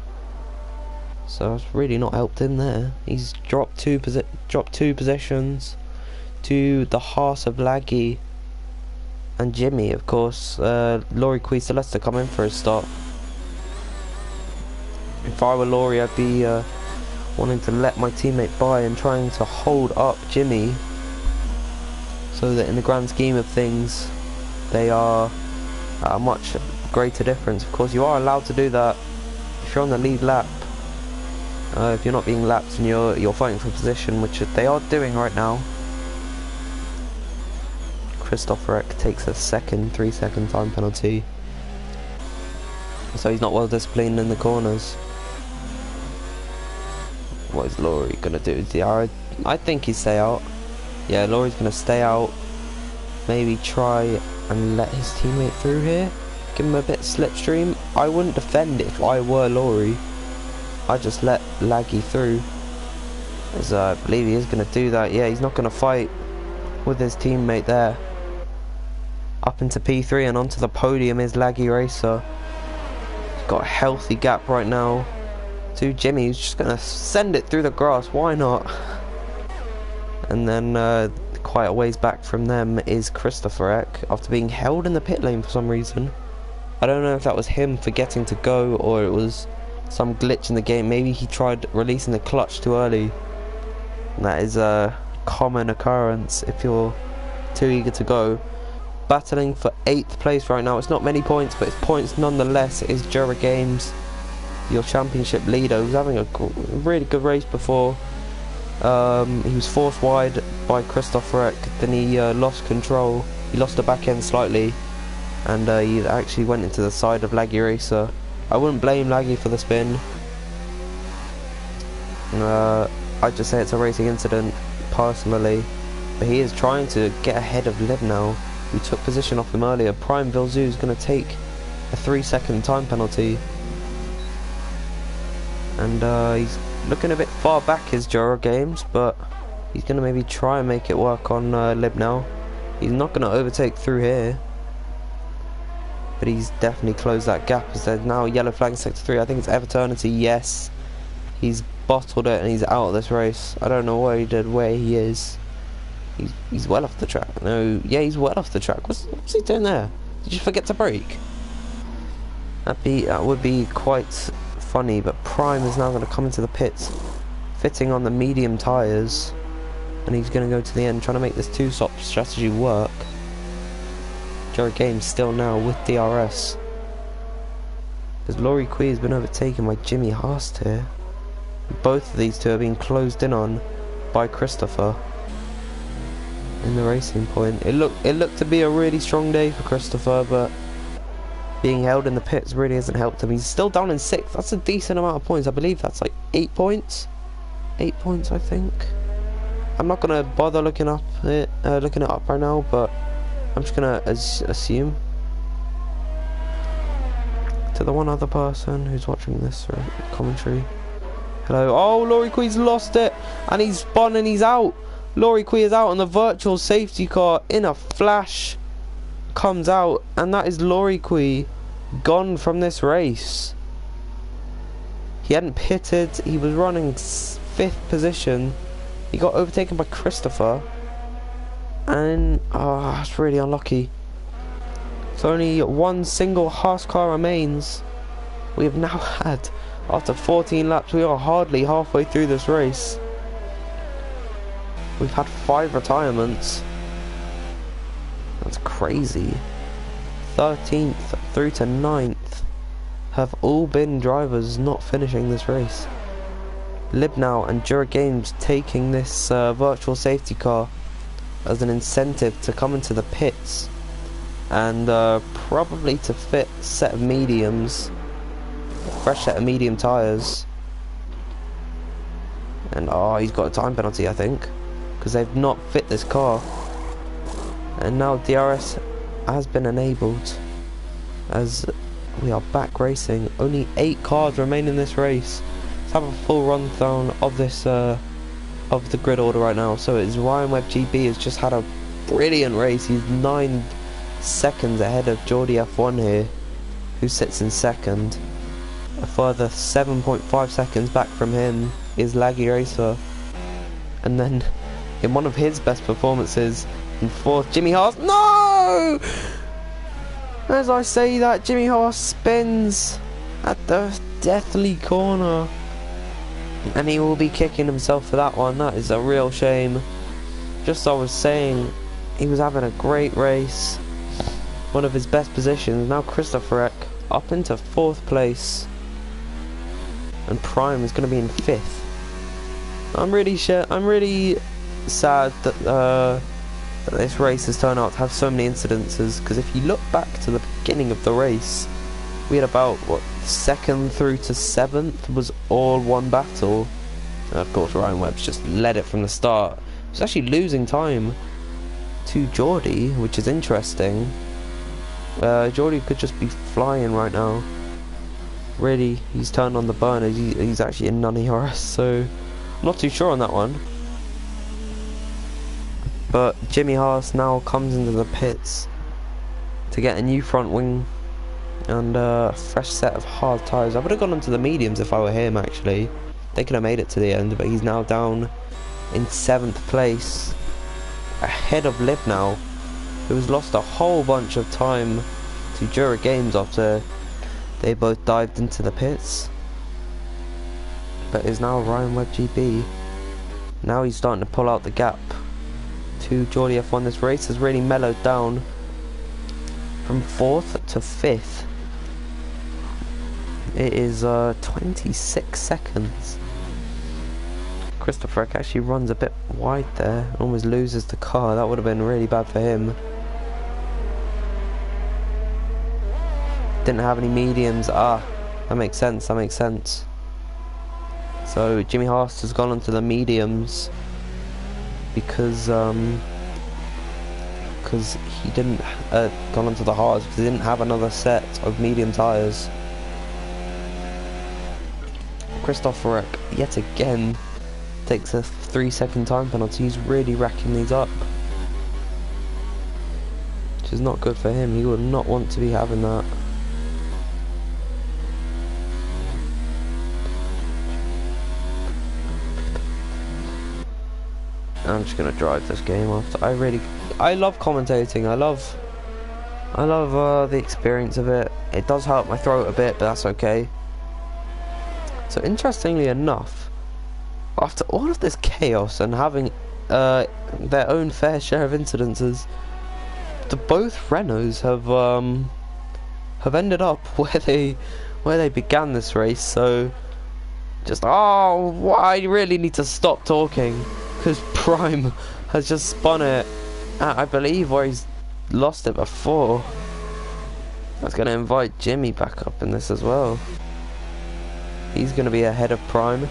So that's really not helped him there. He's dropped two positions to the Haas of Laggy and Jimmy, of course. Laurie Quee still has to come in for his stop. If I were Laurie, I'd be wanting to let my teammate by and trying to hold up Jimmy, so that in the grand scheme of things they are at a much greater difference. Of course, you are allowed to do that if you're on the lead lap. If you're not being lapped and you're fighting for position, which they are doing right now. Christopher Eck takes a 3-second time penalty, so he's not well disciplined in the corners. What is Laurie gonna do? I think he'd stay out. Yeah, Laurie's gonna stay out. Maybe try and let his teammate through here. Give him a bit slipstream. I wouldn't defend if I were Laurie. I'd just let Laggy through. As I believe he is gonna do that. Yeah, he's not gonna fight with his teammate there. Up into P3 and onto the podium is Laggy Racer. He's got a healthy gap right now to Jimmy, who's just gonna send it through the grass. Why not? And then quite a ways back from them is Christopher Eck, after being held in the pit lane for some reason. I don't know if that was him forgetting to go or it was some glitch in the game. Maybe he tried releasing the clutch too early. And that is a common occurrence if you're too eager to go. Battling for 8th place right now. It's not many points, but it's points nonetheless. It is Jura Games, your championship leader, who's having a really good race before. He was forced wide by Christopher Eck, then he lost control. He lost the back end slightly, and he actually went into the side of Laggy Racer. I wouldn't blame Laggy for the spin. I'd just say it's a racing incident personally, but he is trying to get ahead of Lib now, who took position off him earlier. Prime Vilzu is going to take a 3-second time penalty, and he's looking a bit far back, his Jura Games, but he's going to maybe try and make it work on Lib now. He's not going to overtake through here, but he's definitely closed that gap as there's now a yellow flag in sector 3. I think it's Everternity. Yes, he's bottled it and he's out of this race. I don't know where he is. He's well off the track. No, yeah, he's well off the track. What's he doing there? Did you forget to brake? That would be quite funny. But Prime is now going to come into the pits, fitting on the medium tyres, and he's going to go to the end, trying to make this two-stop strategy work. Jura Games still now with DRS, because Laurie Quee has been overtaken by Jimmy Haast here. Both of these two are being closed in on by Christopher in the Racing Point. It looked to be a really strong day for Christopher, but being held in the pits really hasn't helped him. He's still down in 6th. That's a decent amount of points. I believe that's like 8 points. 8 points, I think. I'm not gonna bother looking it up right now, but I'm just gonna assume. To the one other person who's watching this commentary. Hello. Oh, Laurie Quee's lost it, and he's spun and he's out. Laurie Quee is out, and the virtual safety car in a flash comes out, and that is Laurie Quee gone from this race. He hadn't pitted. He was running 5th position. He got overtaken by Christopher, and it's really unlucky. So only one single Haas car remains. We have now had, after 14 laps, we are hardly halfway through this race. We've had 5 retirements. That's crazy. 13th through to 9th have all been drivers not finishing this race. Libnow and Jura Games taking this virtual safety car as an incentive to come into the pits and probably to fit a set of mediums, a fresh set of medium tyres. And he's got a time penalty, I think, because they've not fit this car. And now DRS has been enabled as we are back racing. Only 8 cars remain in this race. Let's have a full rundown of this of the grid order right now. So it's Ryan Webb GB has just had a brilliant race. He's 9 seconds ahead of Geordie F1 here, who sits in 2nd. A further 7.5 seconds back from him is Laggy Racer, and then in one of his best performances in 4th, Jimmy Haas. No! As I say that, Jimmy Haas spins at the deathly corner. And he will be kicking himself for that one. That is a real shame. Just as I was saying, he was having a great race. One of his best positions. Now Christopher Eck up into 4th place. And Prime is going to be in 5th. I'm really sad that this race has turned out to have so many incidences. Because if you look back to the beginning of the race, we had about, what, 2nd through to 7th was all one battle. And of course Ryan Webb's just led it from the start. He's actually losing time to Geordie, which is interesting. Geordie could just be flying right now. Really, he's turned on the burner. He's actually in Nunny Horace, so I'm not too sure on that one. But Jimmy Haas now comes into the pits to get a new front wing and a fresh set of hard tyres. I would have gone onto the mediums if I were him, actually. They could have made it to the end, but he's now down in 7th place, ahead of Liv now, who's lost a whole bunch of time to Jura Games after they both dived into the pits. But is now Ryan Webb GB. Now he's starting to pull out the gap to Geordie F1. This race has really mellowed down from 4th to 5th. It is 26 seconds. Christopher Eck actually runs a bit wide there, almost loses the car. That would have been really bad for him. Didn't have any mediums. Ah, that makes sense, that makes sense. So Jimmy Haas has gone onto the mediums because he didn't gone onto the hards because he didn't have another set of medium tyres. Christopher Eck yet again takes a 3-second time penalty. He's really racking these up, which is not good for him. He would not want to be having that. I'm just gonna drive this game after. I love commentating. I love the experience of it. It does hurt my throat a bit, but that's okay. So interestingly enough, after all of this chaos and having their own fair share of incidences, both Renaults have ended up where they began this race. So I really need to stop talking because Prime has just spun it at, I believe, where he's lost it before. I was going to invite Jimmy back up in this as well. He's going to be ahead of Prime.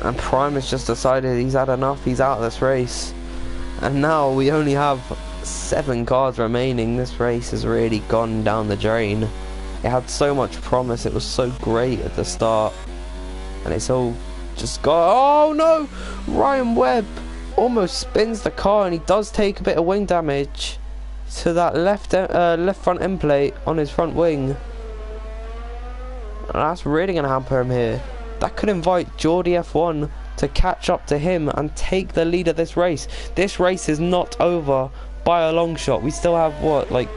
And Prime has just decided he's had enough. He's out of this race. And now we only have 7 cars remaining. This race has really gone down the drain. It had so much promise. It was so great at the start. And it's all just gone. Oh no! Ryan Webb almost spins the car, and he does take a bit of wing damage to that left front end plate on his front wing. And that's really going to hamper him here. That could invite Geordie F1 to catch up to him and take the lead of this race. This race is not over by a long shot. We still have what, like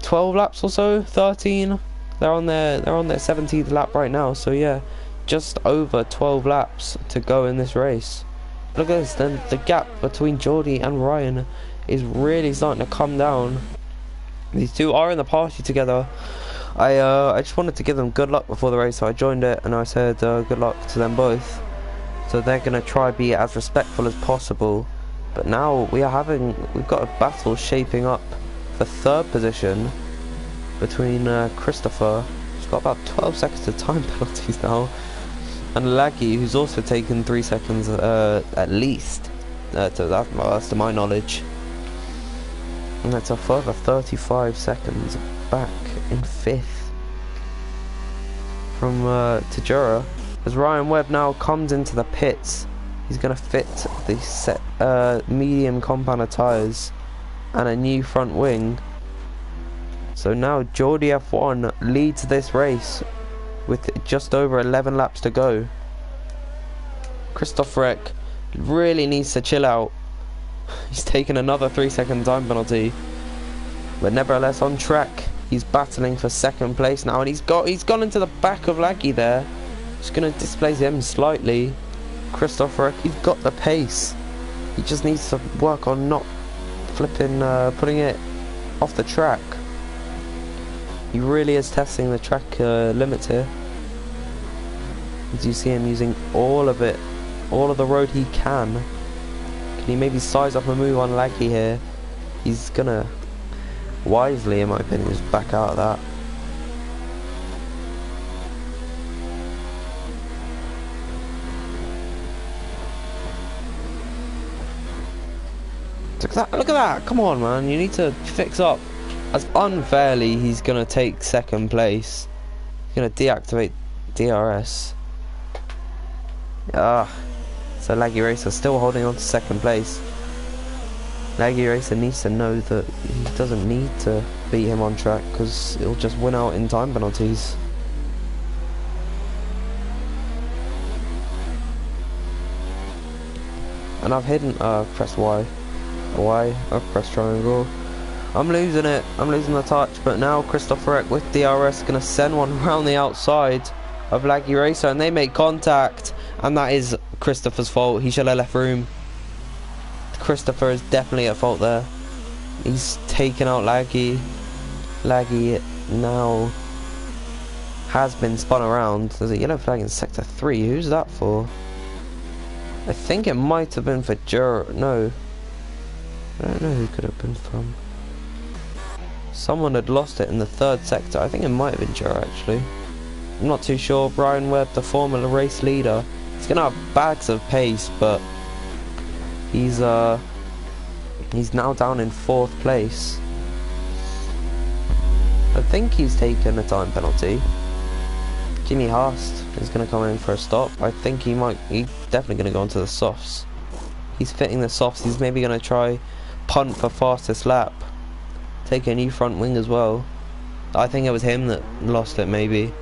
12 laps or so, 13. They're on their 17th lap right now. So yeah, just over 12 laps to go in this race. Look at this. Then the gap between Geordie and Ryan is really starting to come down. These two are in the party together. I just wanted to give them good luck before the race, so I joined it and I said good luck to them both. So they're gonna try be as respectful as possible. But now we've got a battle shaping up for 3rd position between Christopher, who's got about 12 seconds of time penalties now, and Laggy, who's also taken 3 seconds at least. That's to my knowledge. And that's a further 35 seconds back in 5th from Tajura. As Ryan Webb now comes into the pits, he's going to fit the set medium compounder tyres and a new front wing. So now Geordie F1 leads this race with just over 11 laps to go. Christopher Eck really needs to chill out. He's taken another 3-second time penalty, but nevertheless on track. He's battling for second place now, and he's gone into the back of Laggy there. Just gonna displace him slightly. Christopher, he's got the pace. He just needs to work on not flipping, putting it off the track. He really is testing the track limits here. As you see him using all of it, all of the road he can. Can he maybe size up a move on Laggy here? He's gonna wisely, in my opinion, just back out of that. Look at that! Come on, man! You need to fix up. As unfairly, he's gonna take second place. He's gonna deactivate DRS. So Laggy Racer still holding on to second place. Laggy Racer needs to know that he doesn't need to beat him on track, because he'll just win out in time penalties. And I've hidden, press Y. I've pressed triangle. I'm losing it. I'm losing the touch. But now Christopher Eck with DRS gonna send one around the outside of Laggy Racer, and they make contact. And that is Christopher's fault. He should have left room. Christopher is definitely at fault there. He's taken out Laggy. Laggy now has been spun around. There's a yellow flag in sector 3. Who's that for? I think it might have been for no. I don't know who could have been from. Someone had lost it in the 3rd sector. I think it might have been Jura, actually. I'm not too sure. Brian Webb, the Formula race leader. He's gonna have bags of pace, but he's now down in 4th place. I think he's taken a time penalty. Jimmy Haast is gonna come in for a stop. I think he's definitely gonna go onto the softs. He's fitting the softs. He's maybe gonna try punt for fastest lap. Take a new front wing as well. I think it was him that lost it, maybe.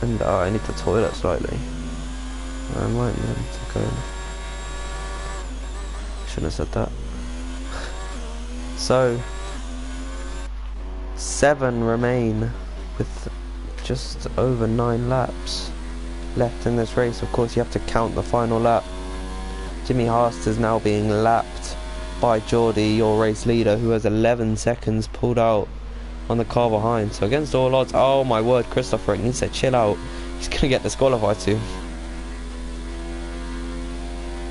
And I need to toilet slightly. I might need to go. Shouldn't have said that. So 7 remain with just over 9 laps left in this race. Of course, you have to count the final lap. Jimmy Haast is now being lapped by Geordie, your race leader, who has 11 seconds pulled out on the car behind. So against all odds, oh my word, Christopher needs to chill out. He's gonna get disqualified soon.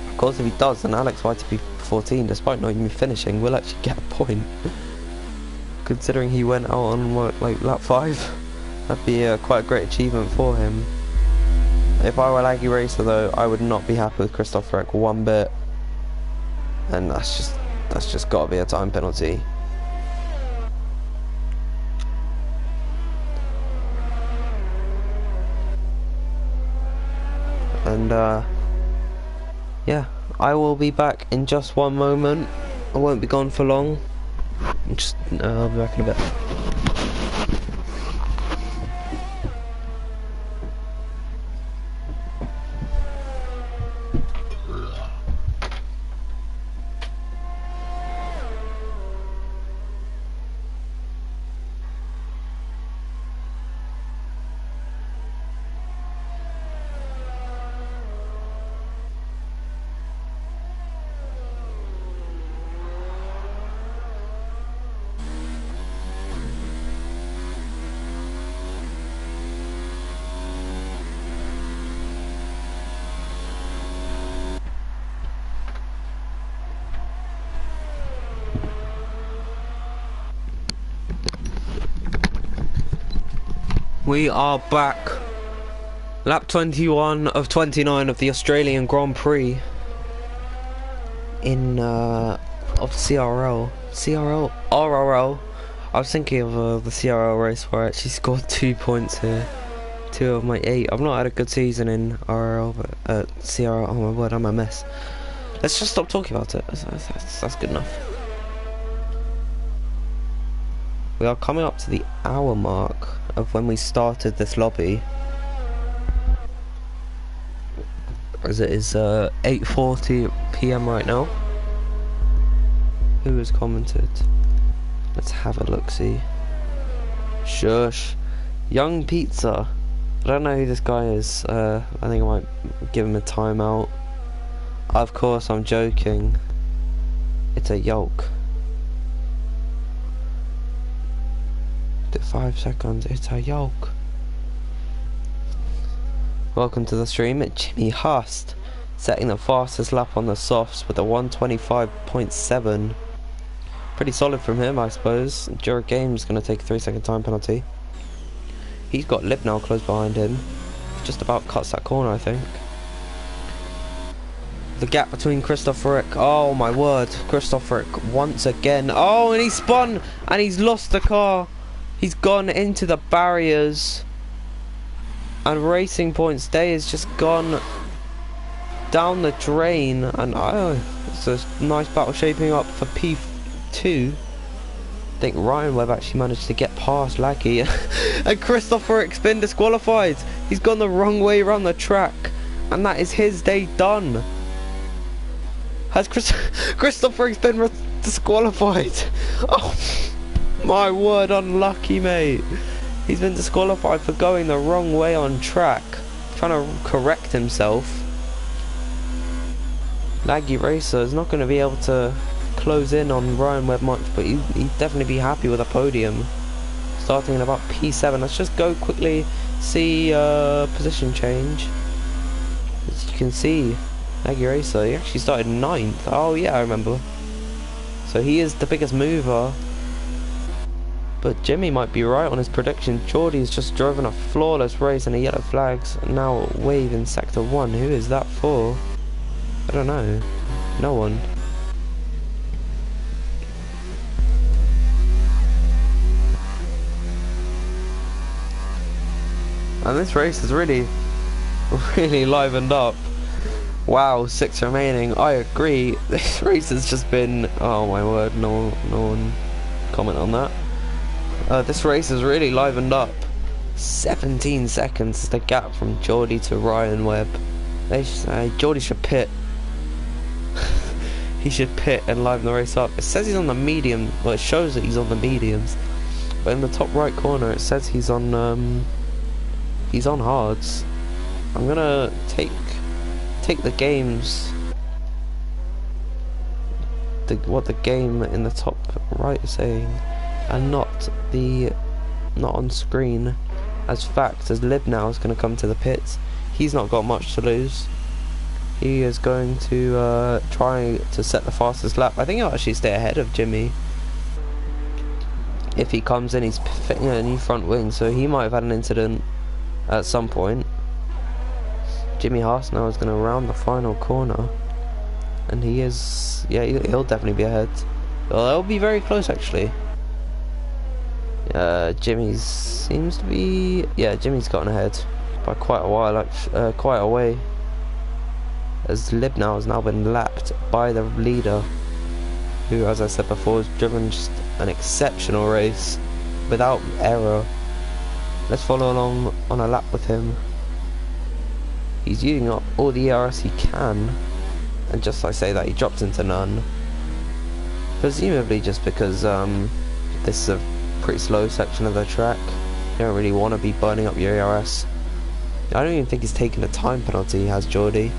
Of course, if he does, then Alex YTP14, despite not even finishing, will actually get a point. Considering he went out on like lap 5, that'd be quite a great achievement for him. If I were Laggy Racer though, I would not be happy with Christopher Eck one bit, and that's just got to be a time penalty. And yeah, I will be back in just one moment. I won't be gone for long. I'll be back in a bit. We are back. Lap 21 of 29 of the Australian Grand Prix in of CRL, RRL. I was thinking of the CRL race where I actually scored 2 points here. 2 of my 8. I've not had a good season in RRL, but CRL, oh my word, I'm a mess. Let's just stop talking about it. That's good enough. We are coming up to the hour mark of when we started this lobby, as it is 8:40 PM right now. Who has commented? Let's have a look-see. Shush. Young Pizza. I don't know who this guy is. I think I might give him a timeout. Of course, I'm joking. It's a yolk. 5 seconds. It's a yolk. Welcome to the stream. Jimmy Hust setting the fastest lap on the softs with a 125.7. Pretty solid from him, I suppose. Jurek Games going to take a 3-second time penalty. He's got Libnow close behind him. Just about cuts that corner, I think. The gap between Christoph Rick. Oh my word. Christoph Rick once again. Oh, and he spun and he's lost the car. He's gone into the barriers. And Racing Point's day has just gone down the drain. And it's a nice battle shaping up for P2. I think Ryan Webb actually managed to get past Laggy. And Christopher Rick's been disqualified. He's gone the wrong way around the track. And that is his day done. Has Christopher Rick's been disqualified? Oh my word, unlucky mate. He's been disqualified for going the wrong way on track. Trying to correct himself. Laggy Racer is not going to be able to close in on Ryan Webb much, but he'd definitely be happy with a podium. Starting in about P7. Let's just go quickly see position change. As you can see, Laggy Racer, he actually started 9th. Oh yeah, I remember. So he is the biggest mover. But Jimmy might be right on his prediction. Geordie's just driven a flawless race and a yellow flags. Now wave in sector 1. Who is that for? I don't know. No one. And this race is really livened up. Wow, 6 remaining. I agree. This race has just been... Oh my word, no one comment on that. This race is really livened up. 17 seconds is the gap from Geordie to Ryan Webb. Geordie should pit. He should pit and liven the race up. It says he's on the medium. Well, it shows that he's on the mediums. But in the top right corner it says he's on hards. I'm gonna take the games, what the game in the top right is saying, and not on screen as fact, as Libnow is going to come to the pits. He's not got much to lose. He is going to try to set the fastest lap. I think he'll actually stay ahead of Jimmy. If he comes in, he's fitting a new front wing, so he might have had an incident at some point. Jimmy Haas now is going to round the final corner, and he is, yeah, he'll definitely be ahead. Well, they'll be very close actually. Jimmy's seems to be, yeah, Jimmy's gotten ahead by quite a while, quite a way, as Libnow has now been lapped by the leader, who, as I said before, has driven just an exceptional race without error. Let's follow along on a lap with him. He's using up all the ERS he can, and just like I say that, he dropped into none. Presumably just because this is a pretty slow section of the track. You don't really want to be burning up your ERS. I don't even think he's taken a time penalty, has Geordie.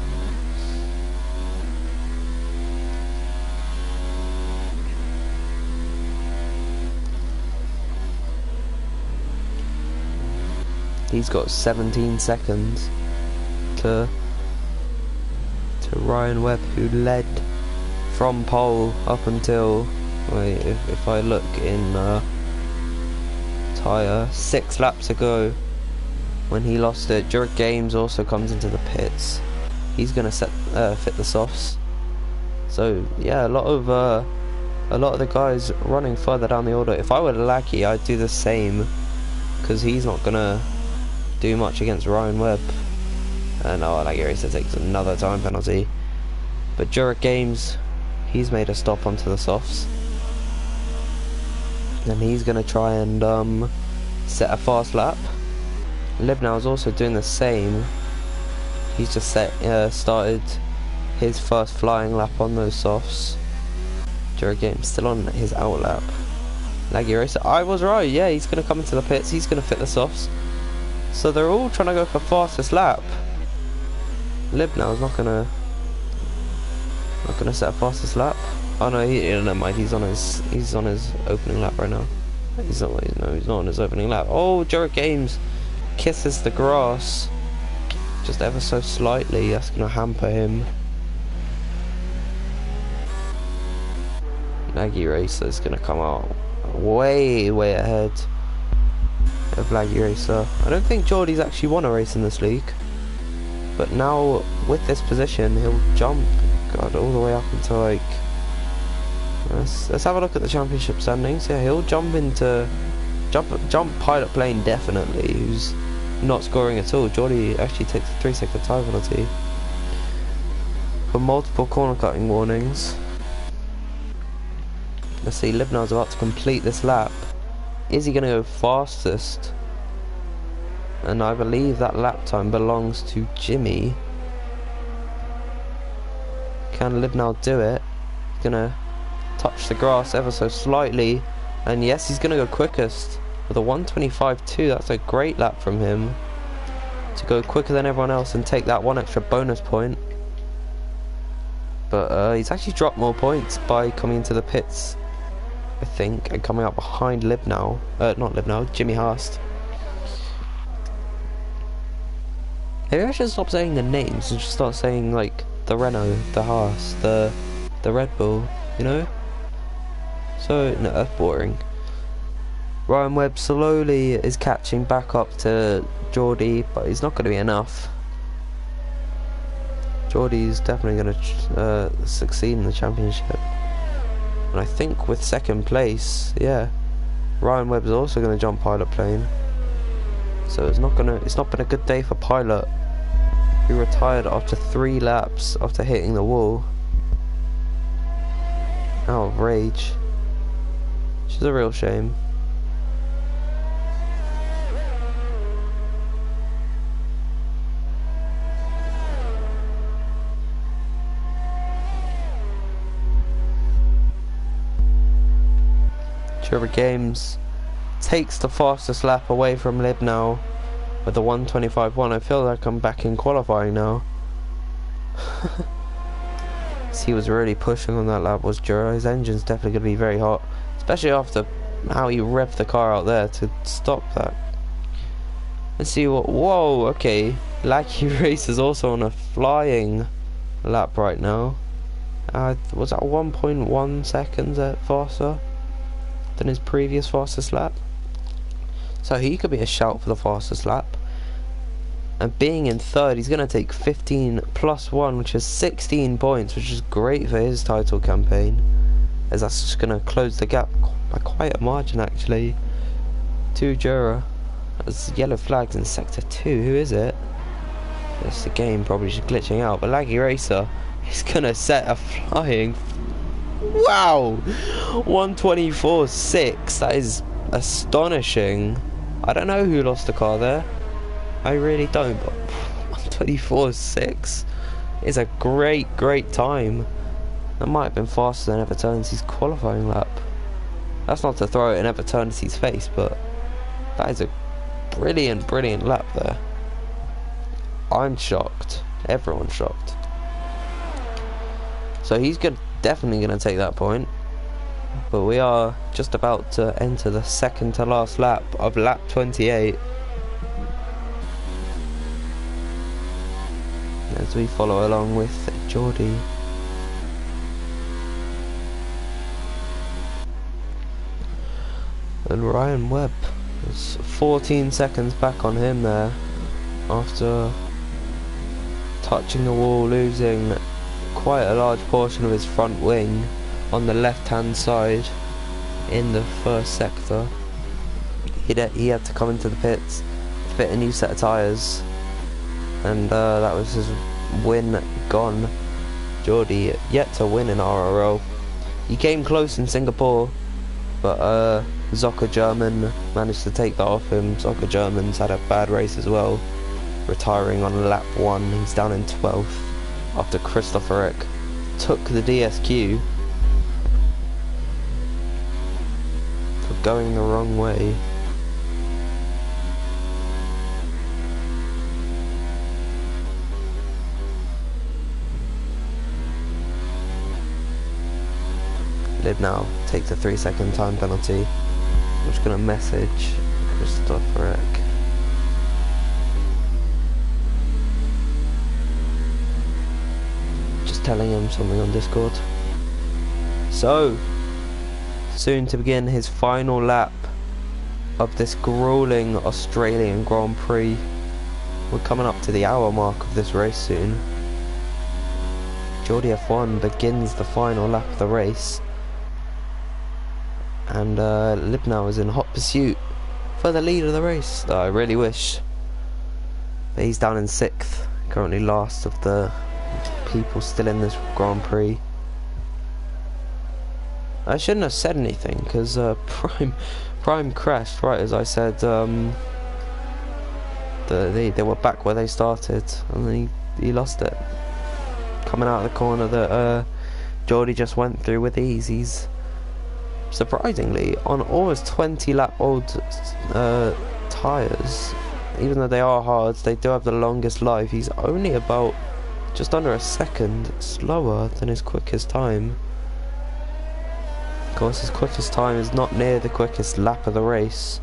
He's got 17 seconds to Ryan Webb, who led from pole up until, wait, if I look in tyre, 6 laps ago when he lost it. Jurek Games also comes into the pits. He's gonna fit the softs. So yeah, a lot of the guys running further down the order. If I were Laggy, I'd do the same, because he's not gonna do much against Ryan Webb. And Laggy Racer takes another time penalty. But Jurek Games, he's made a stop onto the softs, and he's gonna try and set a fast lap. Libnow is also doing the same. He's just started his first flying lap on those softs. Jared Games still on his out lap. Laggy Racer, I was right, yeah, he's going to come into the pits, he's going to fit the softs. So they're all trying to go for fastest lap. Libnau's not going to set a fastest lap. Oh no, never mind, he's on his opening lap right now. He's not on his opening lap. Oh, Jared Games kisses the grass. Just ever so slightly, that's going to hamper him. Laggy Racer is going to come out way ahead of Laggy Racer. I don't think Geordie's actually won a race in this league, but now with this position he'll jump, God, all the way up into like, let's have a look at the championship standings. Yeah, he'll jump pilot plane definitely, who's not scoring at all. Geordie actually takes a 3-second time penalty for multiple corner cutting warnings. Let's see, Libnau's about to complete this lap. Is he going to go fastest? And I believe that lap time belongs to Jimmy. Can Libnau do it? He's going to touch the grass ever so slightly. And yes, he's going to go quickest with a 1:25.2. That's a great lap from him to go quicker than everyone else and take that one extra bonus point. But he's actually dropped more points by coming into the pits, I think, and coming up behind Libnau. Not Libnau, Jimmy Haast. Maybe I should stop saying the names and just start saying like the Renault, the Haas, the Red Bull, you know? So, no, that's boring. Ryan Webb slowly is catching back up to Geordie, but he's not going to be enough. Geordie's definitely going to succeed in the championship. And I think with second place, yeah, Ryan Webb's also going to jump pilot plane. So it's not been a good day for Pilot, who retired after 3 laps after hitting the wall out of rage, which is a real shame. Jared Games takes the fastest lap away from Libnau with the 1:25.1. I feel like I'm back in qualifying now. He was really pushing on that lap, was Jura. His engine's definitely going to be very hot, especially after how he revved the car out there to stop that. Let's see what... Whoa, okay. Laggy Race is also on a flying lap right now. Was that 1.1 seconds faster than his previous fastest lap? So he could be a shout for the fastest lap. And being in third, he's going to take 15 plus 1, which is 16 points, which is great for his title campaign, as that's just going to close the gap by quite a margin actually to Jura. There's yellow flags in sector 2. Who is it? It's the game probably just glitching out, but Laggy Racer is going to set a flying... Wow! 1:24.6. That is astonishing. I don't know who lost the car there. I really don't, but 1:24.6 is a great time. That might have been faster than Everternity's qualifying lap. That's not to throw it in Everternity's face, but that is a brilliant lap there. I'm shocked. Everyone's shocked. So he's definitely going to take that point. But we are just about to enter the second to last lap of lap 28. As we follow along with Geordie. And Ryan Webb, there's 14 seconds back on him there after touching the wall, losing quite a large portion of his front wing on the left hand side in the first sector. He had to come into the pits to fit a new set of tyres, and that was his win gone. Geordie yet to win in RRL. He came close in Singapore, but Zocker German managed to take that off him. Zocker German's had a bad race as well, retiring on lap 1. He's down in 12th after Christopher Eck took the DSQ. going the wrong way. Libnau takes a 3-second time penalty. I'm just going to message Christopher Eck. Just telling him something on Discord. So, soon to begin his final lap of this grueling Australian Grand Prix. We're coming up to the hour mark of this race soon. Geordie F1 begins the final lap of the race. And Libnau is in hot pursuit for the lead of the race. I really wish. But he's down in 6th, currently last of the people still in this Grand Prix. I shouldn't have said anything because Prime crashed right as I said. They were back where they started, and then he lost it. Coming out of the corner that Geordie just went through with ease. He's surprisingly on almost 20 lap old tyres. Even though they are hards, they do have the longest life. He's only about just under a second slower than his quickest time. Of course, his quickest time is not near the quickest lap of the race,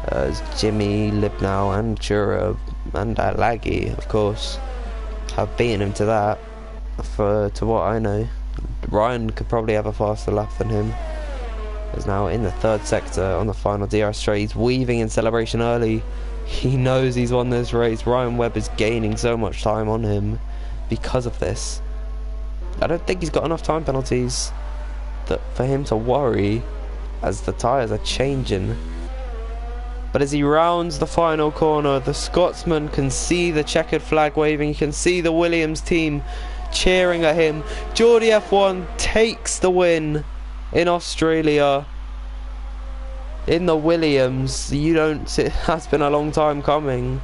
as Jimmy, Libnau and Jura and Laggy, of course, have beaten him to that. To what I know, Ryan could probably have a faster lap than him. He's now in the 3rd sector on the final DRS straight. He's weaving in celebration early. He knows he's won this race. Ryan Webb is gaining so much time on him because of this. I don't think he's got enough time penalties for him to worry as the tyres are changing. But as he rounds the final corner, the Scotsman can see the checkered flag waving. You can see the Williams team cheering at him. Geordie F1 takes the win in Australia in the Williams. That's been a long time coming.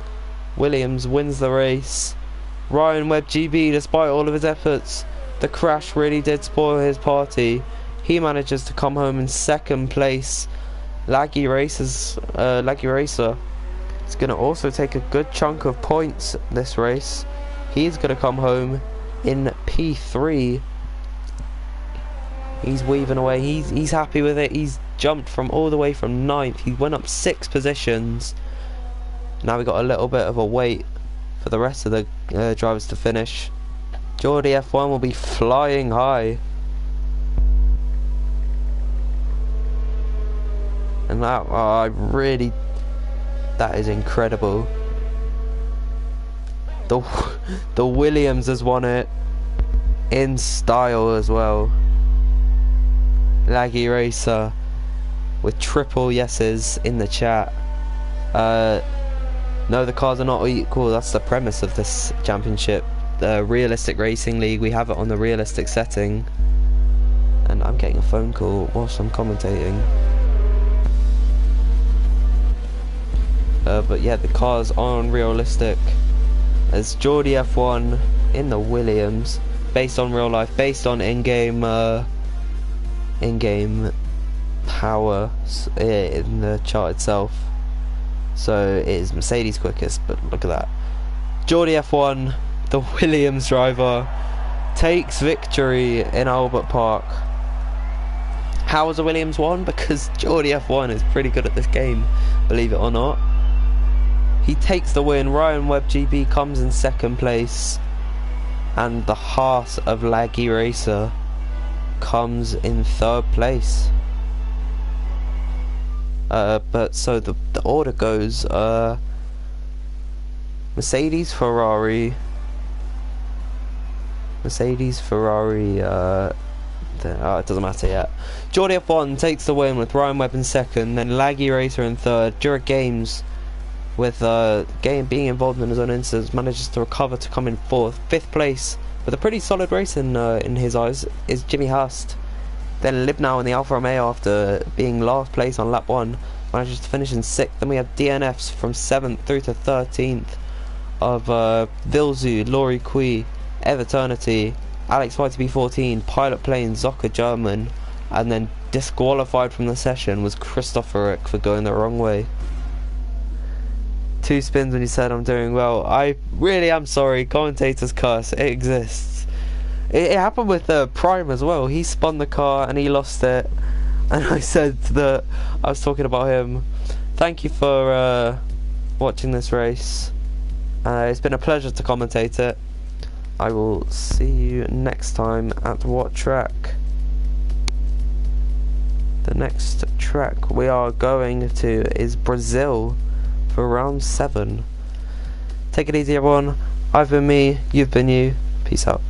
Williams wins the race. Ryan Webb GB, despite all of his efforts, the crash really did spoil his party. He manages to come home in 2nd place. Laggy Racer is going to also take a good chunk of points this race. He's going to come home in P3. He's weaving away. He's happy with it. He's jumped from all the way from 9th. He went up 6 positions. Now we got a little bit of a wait for the rest of the drivers to finish. Geordie F1 will be flying high. And that, that is incredible. The Williams has won it in style as well. Laggy Racer with triple yeses in the chat. No, the cars are not equal. That's the premise of this championship. The Realistic Racing League, we have it on the realistic setting. And I'm getting a phone call whilst I'm commentating. But yeah, the cars are unrealistic. As Geordie F1 in the Williams, based on real life, based on in-game power in the chart itself. So it is Mercedes quickest, but look at that. Geordie F1, the Williams driver, takes victory in Albert Park. How has the Williams won? Because Geordie F1 is pretty good at this game, believe it or not. He takes the win. Ryan Webb GB comes in 2nd place, and the Haas of Laggy Racer comes in 3rd place. But so the order goes: Mercedes, Ferrari. It doesn't matter yet. Geordie F1 takes the win with Ryan Webb in 2nd, then Laggy Racer in 3rd. Durack Games, with being involved in his own incidents, manages to recover to come in 4th. 5th place, with a pretty solid race in his eyes, is Jimmy Hurst. Then Libnau in the Alfa Romeo, after being last place on lap 1, manages to finish in 6th. Then we have DNFs from 7th through to 13th of Vilzu, Laurie Kui, Everternity, Alex YTB14, Pilot Plane, Zocker German, and then disqualified from the session was Christopher Rick for going the wrong way. 2 spins when he said I'm doing well. I really am sorry, commentators curse, it exists. It happened with Prime as well. He spun the car and he lost it, and I said that I was talking about him. Thank you for watching this race. It's been a pleasure to commentate it. I will see you next time at what track? The next track we are going to is Brazil for round 7. Take it easy everyone. I've been me, you've been you. Peace out.